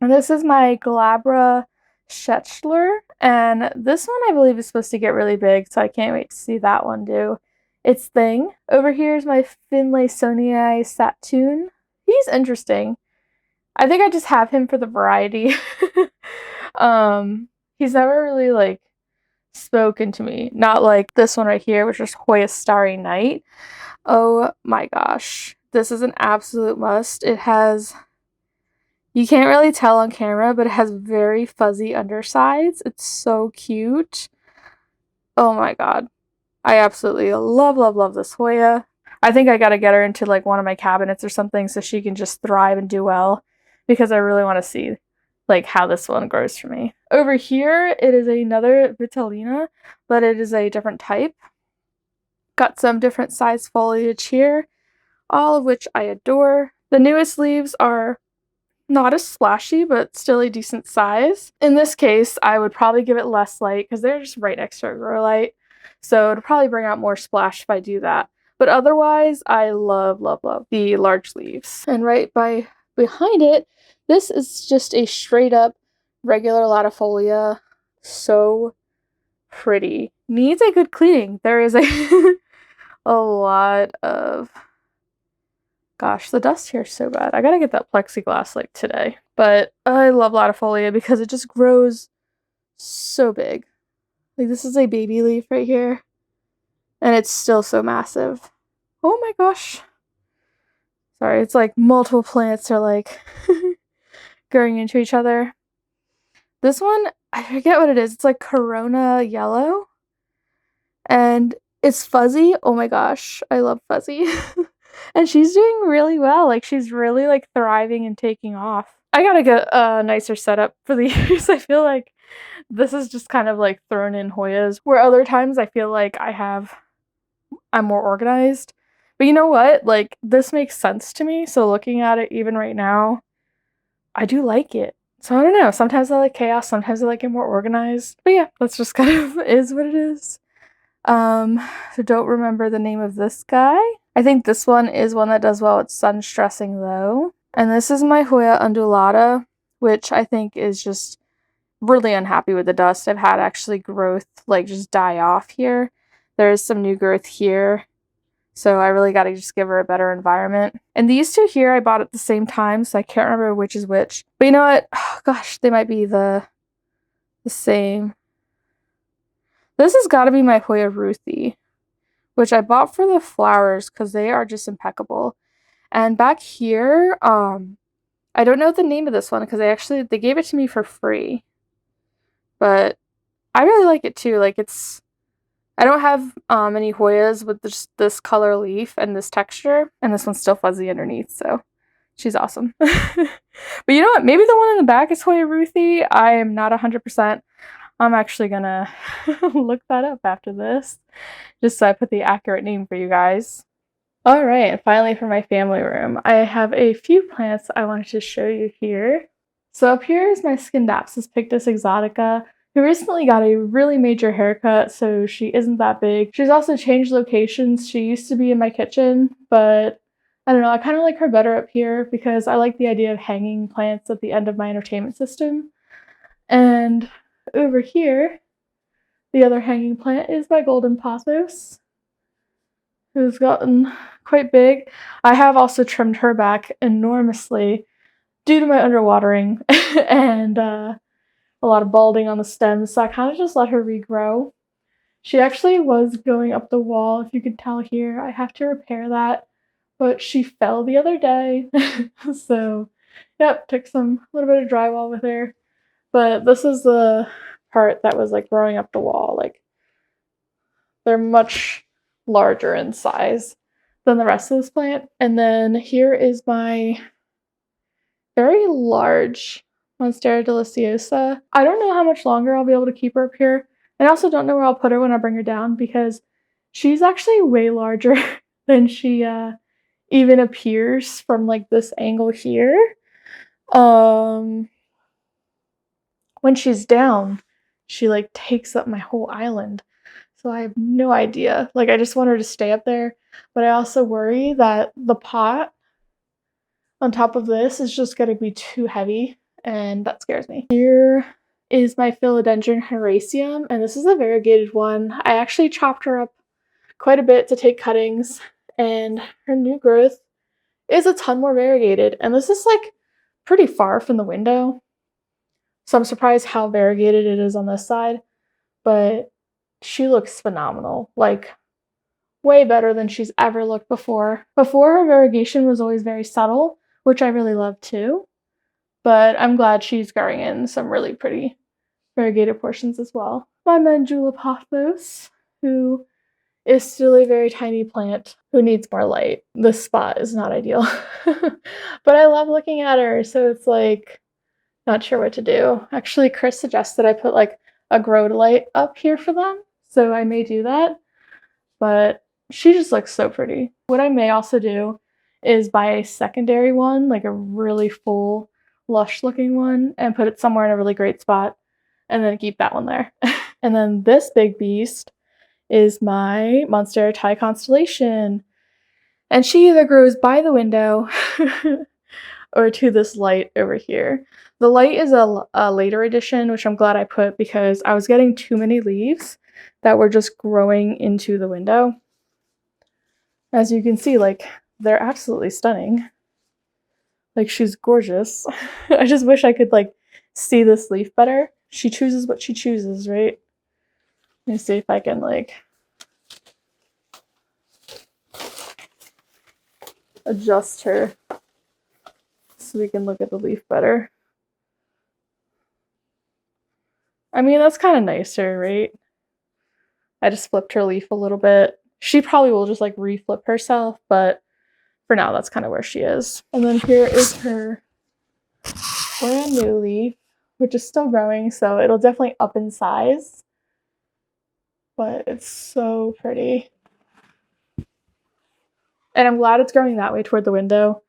And this is my Glabra Schechler, and this one I believe is supposed to get really big, so I can't wait to see that one do its thing. Over here is my Finlaysonii Satoon. He's interesting. I think I just have him for the variety. He's never really like spoken to me. Not like this one right here, which is Hoya Starry Night. Oh my gosh. This is an absolute must. It has, you can't really tell on camera, but it has very fuzzy undersides. It's so cute. Oh my god. I absolutely love, love, love this Hoya. I think I gotta get her into like one of my cabinets or something so she can just thrive and do well, because I really want to see like how this one grows for me. Over here, it is another Vitellina, but it is a different type. Got some different size foliage here, all of which I adore. The newest leaves are not as splashy, but still a decent size. In this case, I would probably give it less light because they're just right next to a grow light. So it'll probably bring out more splash if I do that. But otherwise, I love, love, love the large leaves. And right behind it, this is just a straight up regular latifolia. So pretty. Needs a good cleaning. There is a lot of, gosh, the dust here is so bad. I gotta get that plexiglass like today. But I love latifolia because it just grows so big. Like, this is a baby leaf right here, and it's still so massive. Oh my gosh. Sorry, it's like multiple plants are like going into each other. This one, I forget what it is. It's like Corona Yellow. And it's fuzzy. Oh my gosh, I love fuzzy. And she's doing really well. Like, she's really like thriving and taking off. I gotta get a nicer setup for these. I feel like this is just kind of like thrown in Hoyas, where other times I feel like I'm more organized. But you know what? Like, this makes sense to me. So looking at it even right now, I do like it. So I don't know. Sometimes I like chaos. Sometimes I like it more organized. But yeah, that's just kind of is what it is. So don't remember the name of this guy. I think this one is one that does well with sun stressing though. And this is my Hoya undulata, which I think is just really unhappy with the dust. I've had actually growth like just die off here. There's some new growth here. So I really got to just give her a better environment. And these two here I bought at the same time, so I can't remember which is which. But you know what? Oh, gosh, they might be the same. This has got to be my Hoya Ruthie, which I bought for the flowers because they are just impeccable. And back here, I don't know the name of this one because they gave it to me for free. But I really like it too. Like, I don't have any Hoyas with just this color leaf and this texture, and this one's still fuzzy underneath, so she's awesome. But you know what? Maybe the one in the back is Hoya Ruthie. I am not 100%. I'm actually gonna look that up after this, just so I put the accurate name for you guys. Alright, and finally for my family room, I have a few plants I wanted to show you here. So up here is my Scindapsus pictus exotica, who recently got a really major haircut, so she isn't that big. She's also changed locations. She used to be in my kitchen, but I don't know, I kind of like her better up here because I like the idea of hanging plants at the end of my entertainment system. And over here, the other hanging plant is my golden pothos, who's gotten quite big. I have also trimmed her back enormously due to my underwatering and a lot of balding on the stems, so I kind of just let her regrow. She actually was going up the wall, if you can tell here. I have to repair that, but she fell the other day. So, yep, took a little bit of drywall with her. But this is the part that was like growing up the wall. Like, they're much larger in size than the rest of this plant. And then here is my very large Monstera deliciosa. I don't know how much longer I'll be able to keep her up here. I also don't know where I'll put her when I bring her down because she's actually way larger than she even appears from like this angle here. When she's down, she like takes up my whole island. So I have no idea. Like, I just want her to stay up there, but I also worry that the pot on top of this is just going to be too heavy, and that scares me. Here is my Philodendron Heraceum, and this is a variegated one. I actually chopped her up quite a bit to take cuttings, and her new growth is a ton more variegated, and this is like pretty far from the window. So I'm surprised how variegated it is on this side, but she looks phenomenal. Like, way better than she's ever looked before. Before, her variegation was always very subtle, which I really love too. But I'm glad she's growing in some really pretty variegated portions as well. My Mandula pothos, who is still a very tiny plant who needs more light. This spot is not ideal. But I love looking at her, so it's like, not sure what to do. Actually, Chris suggested I put like a grow light up here for them, so I may do that. But she just looks so pretty. What I may also do is buy a secondary one, like a really full, lush looking one, and put it somewhere in a really great spot, and then keep that one there. And then this big beast is my Monstera Thai Constellation. And she either grows by the window or to this light over here. The light is a later edition, which I'm glad I put because I was getting too many leaves that were just growing into the window. As you can see, like, they're absolutely stunning. Like, she's gorgeous. I just wish I could, like, see this leaf better. She chooses what she chooses, right? Let me see if I can, like... adjust her so we can look at the leaf better. I mean, that's kind of nicer, right? I just flipped her leaf a little bit. She probably will just like reflip herself, but for now, that's kind of where she is. And then here is her brand new leaf, which is still growing, so it'll definitely up in size. But it's so pretty. And I'm glad it's growing that way toward the window.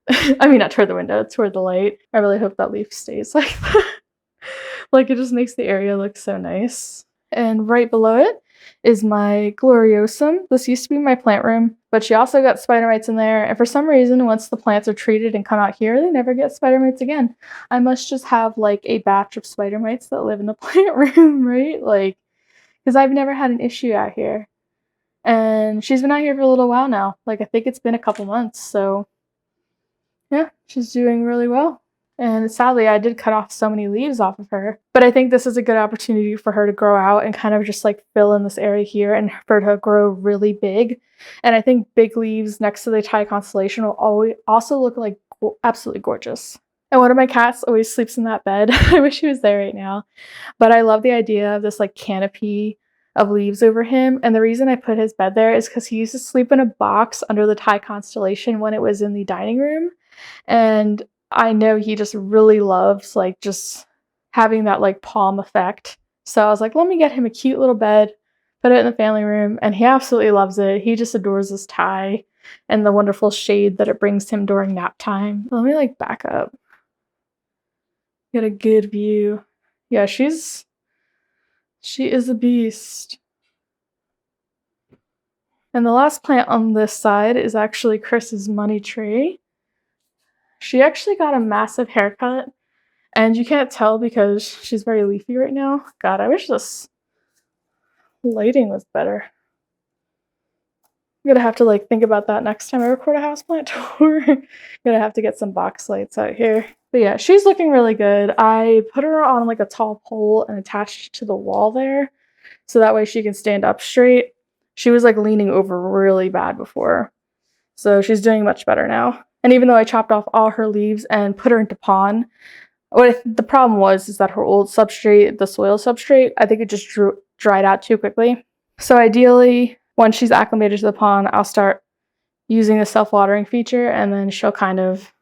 I mean, not toward the window, toward the light. I really hope that leaf stays like that. Like, it just makes the area look so nice. And right below it is my Gloriosum. This used to be my plant room, but she also got spider mites in there. And for some reason, once the plants are treated and come out here, they never get spider mites again. I must just have like a batch of spider mites that live in the plant room, right? Like, because I've never had an issue out here. And she's been out here for a little while now. Like, I think it's been a couple months. So yeah, she's doing really well. And sadly, I did cut off so many leaves off of her. But I think this is a good opportunity for her to grow out and kind of just like fill in this area here and for her to grow really big. And I think big leaves next to the Thai constellation will also look like absolutely gorgeous. And one of my cats always sleeps in that bed. I wish he was there right now. But I love the idea of this like canopy of leaves over him. And the reason I put his bed there is because he used to sleep in a box under the Thai constellation when it was in the dining room. And I know he just really loves like just having that like palm effect. So I was like, let me get him a cute little bed, put it in the family room, and he absolutely loves it. He just adores this Thai and the wonderful shade that it brings him during nap time. Let me like back up. Get a good view. Yeah, she is a beast. And the last plant on this side is actually Chris's money tree. She actually got a massive haircut, and you can't tell because she's very leafy right now. God, I wish this lighting was better. I'm gonna have to like think about that next time I record a houseplant tour. I'm gonna have to get some box lights out here. But yeah, she's looking really good. I put her on like a tall pole and attached to the wall there, so that way she can stand up straight. She was like leaning over really bad before, so she's doing much better now. And even though I chopped off all her leaves and put her into pond, what the problem was is that her old substrate, the soil substrate, I think it just dried out too quickly. So ideally, once she's acclimated to the pond, I'll start using the self-watering feature, and then she'll kind of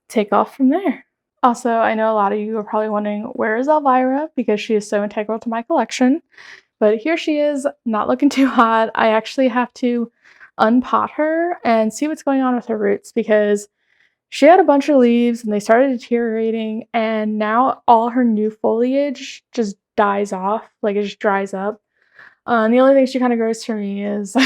take off from there. Also, I know a lot of you are probably wondering, where is Elvira? Because she is so integral to my collection. But here she is, not looking too hot. I actually have to unpot her and see what's going on with her roots, because she had a bunch of leaves and they started deteriorating, and now all her new foliage just dies off, like it just dries up. And the only thing she kind of grows for me is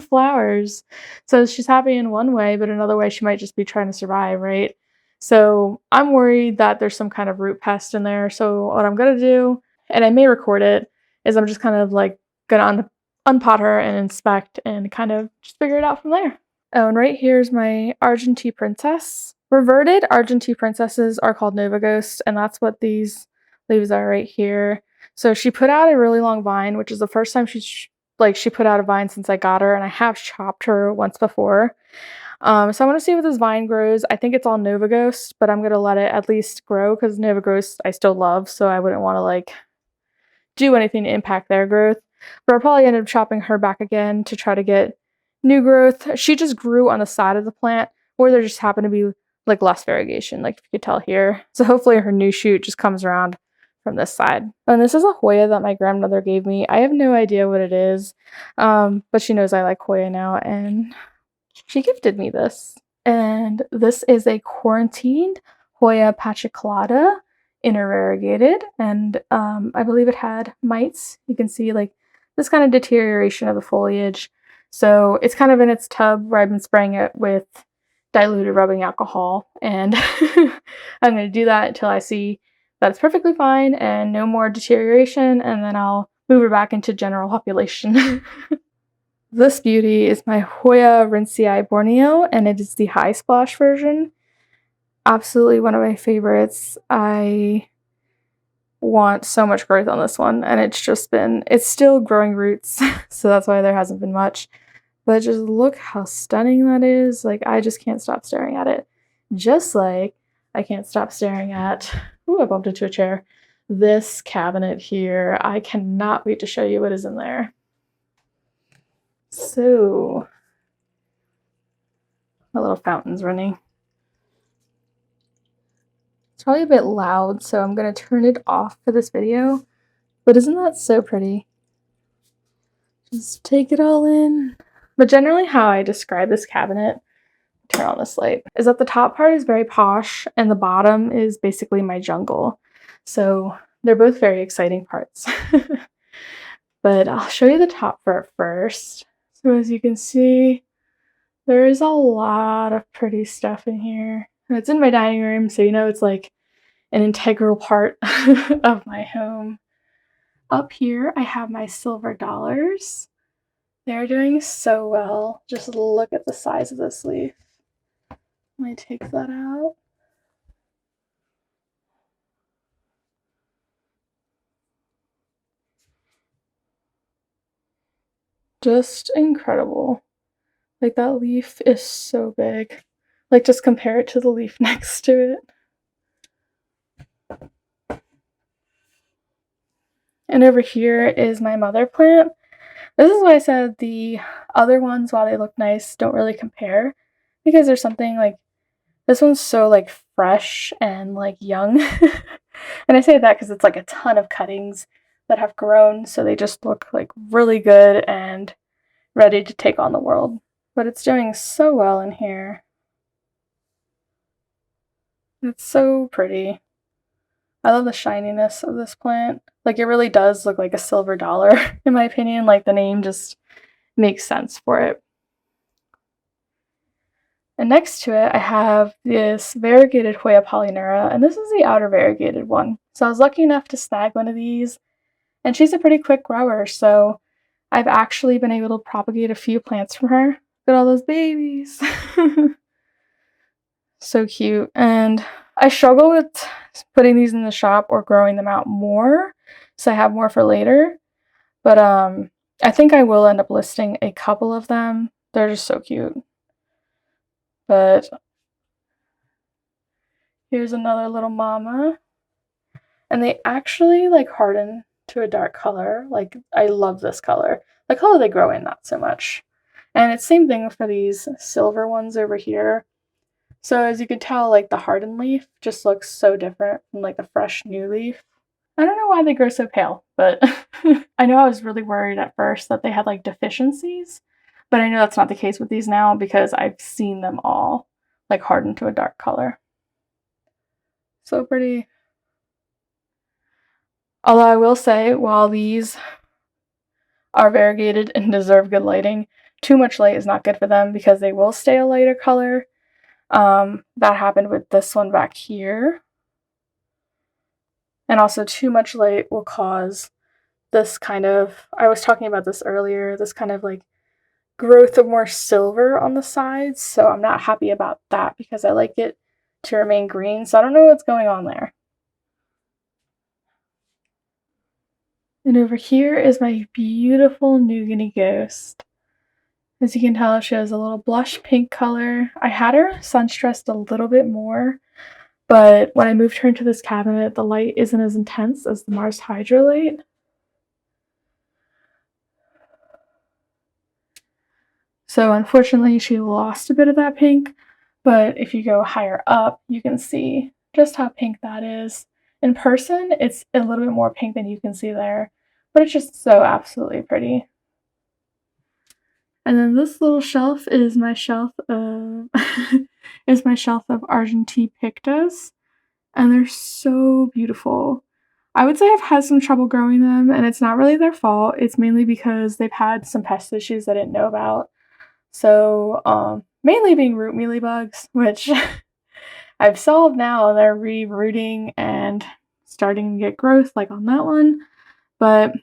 flowers. So she's happy in one way, but another way she might just be trying to survive, right? So I'm worried that there's some kind of root pest in there. So what I'm going to do, and I may record it, is I'm just kind of like going to unpot her and inspect and kind of just figure it out from there. Oh, and right here's my Argentine princess. Reverted Argentine princesses are called Nova Ghost, and that's what these leaves are right here. So she put out a really long vine, which is the first time she put out a vine since I got her, and I have chopped her once before. So I want to see what this vine grows. I think it's all Nova Ghost, but I'm going to let it at least grow because Nova Ghost I still love, so I wouldn't want to like do anything to impact their growth. But I'll probably end up chopping her back again to try to get new growth. She just grew on the side of the plant, or there just happened to be like less variegation, like you could tell here. So hopefully her new shoot just comes around from this side. And this is a Hoya that my grandmother gave me. I have no idea what it is, but she knows I like Hoya now, and she gifted me this. And this is a quarantined Hoya pachyscalata, intervariegated, and I believe it had mites. You can see like this kind of deterioration of the foliage. So it's kind of in its tub where I've been spraying it with diluted rubbing alcohol, and I'm going to do that until I see that it's perfectly fine and no more deterioration, and then I'll move her back into general population. This beauty is my Hoya Rinsei Borneo, and it is the high splash version. Absolutely one of my favorites. I want so much growth on this one, and it's still growing roots, so that's why there hasn't been much. But just look how stunning that is. Like, I just can't stop staring at it. Just like I can't stop staring at, ooh, I bumped into a chair, this cabinet here. I cannot wait to show you what is in there. So, my little fountain's running. It's probably a bit loud, so I'm going to turn it off for this video. But isn't that so pretty? Just take it all in. But generally how I describe this cabinet, turn on this light, is that the top part is very posh and the bottom is basically my jungle. So they're both very exciting parts. But I'll show you the top part first. So as you can see, there is a lot of pretty stuff in here. And it's in my dining room, so you know it's like an integral part of my home. Up here, I have my silver dollars. They're doing so well. Just look at the size of this leaf. Let me take that out. Just incredible. Like, that leaf is so big. Like, just compare it to the leaf next to it. And over here is my mother plant. This is why I said the other ones, while they look nice, don't really compare. Because there's something like, this one's so like fresh and like young. And I say that because it's like a ton of cuttings that have grown, so they just look like really good and ready to take on the world. But it's doing so well in here. It's so pretty. I love the shininess of this plant. Like, it really does look like a silver dollar, in my opinion. Like, the name just makes sense for it. And next to it, I have this variegated Hoya polynera, and this is the outer variegated one. So I was lucky enough to snag one of these, and she's a pretty quick grower, so I've actually been able to propagate a few plants from her. Look at all those babies. So cute. And I struggle with putting these in the shop or growing them out more, so I have more for later. But I think I will end up listing a couple of them. They're just so cute. But here's another little mama. And they actually like harden to a dark color. Like, I love this color. The color they grow in, not so much. And it's same thing for these silver ones over here. So as you can tell, like, the hardened leaf just looks so different from like the fresh new leaf. I don't know why they grow so pale, but I know I was really worried at first that they had like deficiencies, but I know that's not the case with these now because I've seen them all like harden to a dark color. So pretty. Although I will say, while these are variegated and deserve good lighting, too much light is not good for them because they will stay a lighter color. That happened with this one back here. And also too much light will cause this kind of, I was talking about this earlier, this kind of like growth of more silver on the sides. So I'm not happy about that because I like it to remain green. So I don't know what's going on there. And over here is my beautiful New Guinea ghost. As you can tell, she has a little blush pink color. I had her sun-stressed a little bit more, but when I moved her into this cabinet, the light isn't as intense as the Mars Hydro light. So unfortunately, she lost a bit of that pink, but if you go higher up, you can see just how pink that is. In person, it's a little bit more pink than you can see there, but it's just so absolutely pretty. And then this little shelf is my shelf of Argentine pictus, and they're so beautiful. I would say I've had some trouble growing them, and it's not really their fault. It's mainly because they've had some pest issues I didn't know about. So, mainly being root mealybugs, which I've solved now. They're re-rooting and starting to get growth, like on that one. But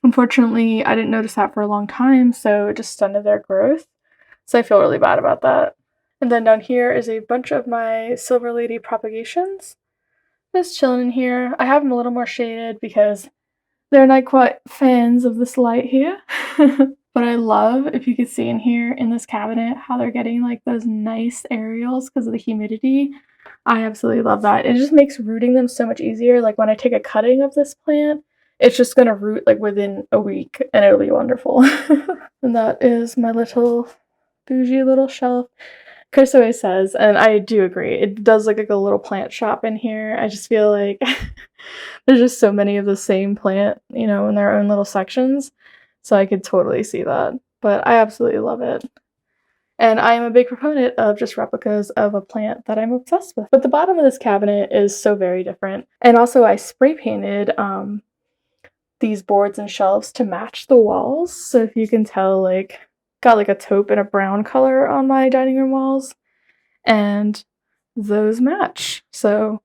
unfortunately, I didn't notice that for a long time, so it just stunted their growth. So I feel really bad about that. And then down here is a bunch of my Silver Lady propagations. Just chilling in here. I have them a little more shaded because they're not quite fans of this light here. But I love, if you can see in here in this cabinet, how they're getting like those nice aerials because of the humidity. I absolutely love that. It just makes rooting them so much easier. Like when I take a cutting of this plant, it's just gonna root like within a week and it'll be wonderful. And that is my little bougie little shelf. Chris always says, and I do agree, it does look like a little plant shop in here. I just feel like there's just so many of the same plant, you know, in their own little sections. So I could totally see that. But I absolutely love it. And I am a big proponent of just replicas of a plant that I'm obsessed with. But the bottom of this cabinet is so very different. And also I spray painted these boards and shelves to match the walls. So if you can tell, like, got like a taupe and a brown color on my dining room walls. And those match. So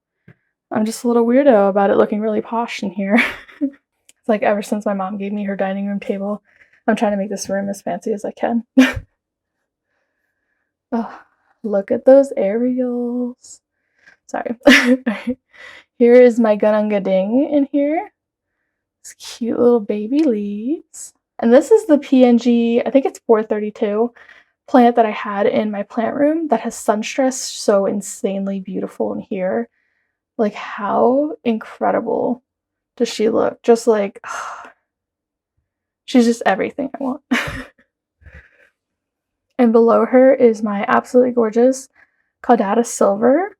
I'm just a little weirdo about it looking really posh in here. It's like ever since my mom gave me her dining room table, I'm trying to make this room as fancy as I can. Oh, look at those aerials. Sorry. Here is my Gunungading in here. It's cute little baby leaves. And this is the PNG, I think it's 432, plant that I had in my plant room that has sunstress so insanely beautiful in here. Like, how incredible does she look? Just like, she's just everything I want. And below her is my absolutely gorgeous Caudata Silver.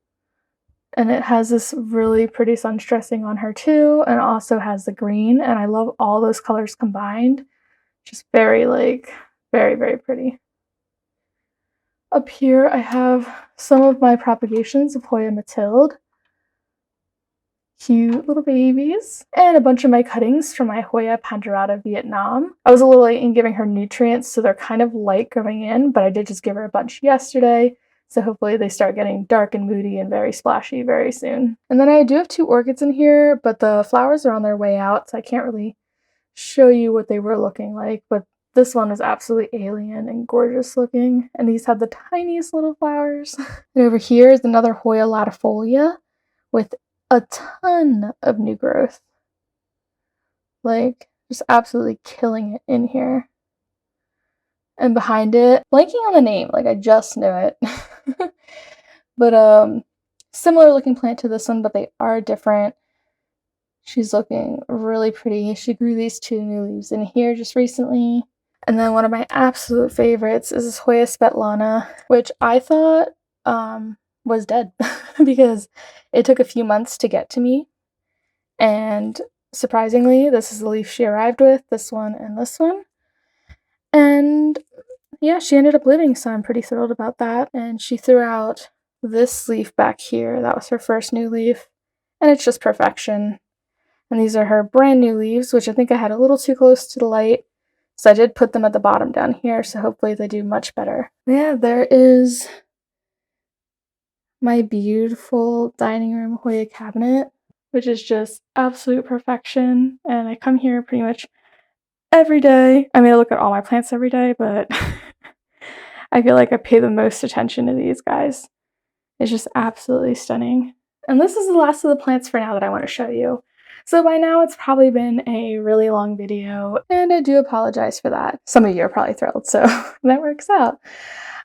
And it has this really pretty sunstressing on her too, and also has the green, and I love all those colors combined. Just very, like, very, very pretty. Up here I have some of my propagations of Hoya Mathilde. Cute little babies. And a bunch of my cuttings from my Hoya Pandurata Vietnam. I was a little late in giving her nutrients, so they're kind of light going in, but I did just give her a bunch yesterday. So hopefully they start getting dark and moody and very splashy very soon. And then I do have 2 orchids in here, but the flowers are on their way out, so I can't really show you what they were looking like. But this one is absolutely alien and gorgeous looking. And these have the tiniest little flowers. And over here is another Hoya latifolia with a ton of new growth. Like, just absolutely killing it in here. And behind it, blanking on the name, like I just knew it. But similar looking plant to this one, but they are different. She's looking really pretty. She grew these 2 new leaves in here just recently. And then one of my absolute favorites is this Hoya Svetlana, which I thought was dead because it took a few months to get to me. And surprisingly, this is the leaf she arrived with, this one and this one. And yeah, she ended up living, so I'm pretty thrilled about that. And she threw out this leaf back here. That was her first new leaf. And it's just perfection. And these are her brand new leaves, which I think I had a little too close to the light. So I did put them at the bottom down here, so hopefully they do much better. Yeah, there is my beautiful dining room Hoya cabinet, which is just absolute perfection. And I come here pretty much every day. I mean, I look at all my plants every day, but I feel like I pay the most attention to these guys. It's just absolutely stunning. And this is the last of the plants for now that I want to show you. So by now it's probably been a really long video, and I do apologize for that. Some of you are probably thrilled, so that works out.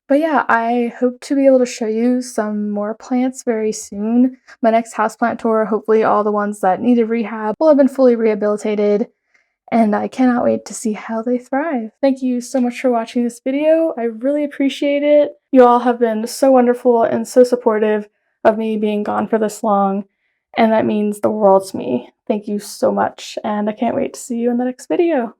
But yeah, I hope to be able to show you some more plants very soon. My next houseplant tour, hopefully all the ones that needed rehab will have been fully rehabilitated, and I cannot wait to see how they thrive. Thank you so much for watching this video. I really appreciate it. You all have been so wonderful and so supportive of me being gone for this long, and that means the world to me. Thank you so much, and I can't wait to see you in the next video.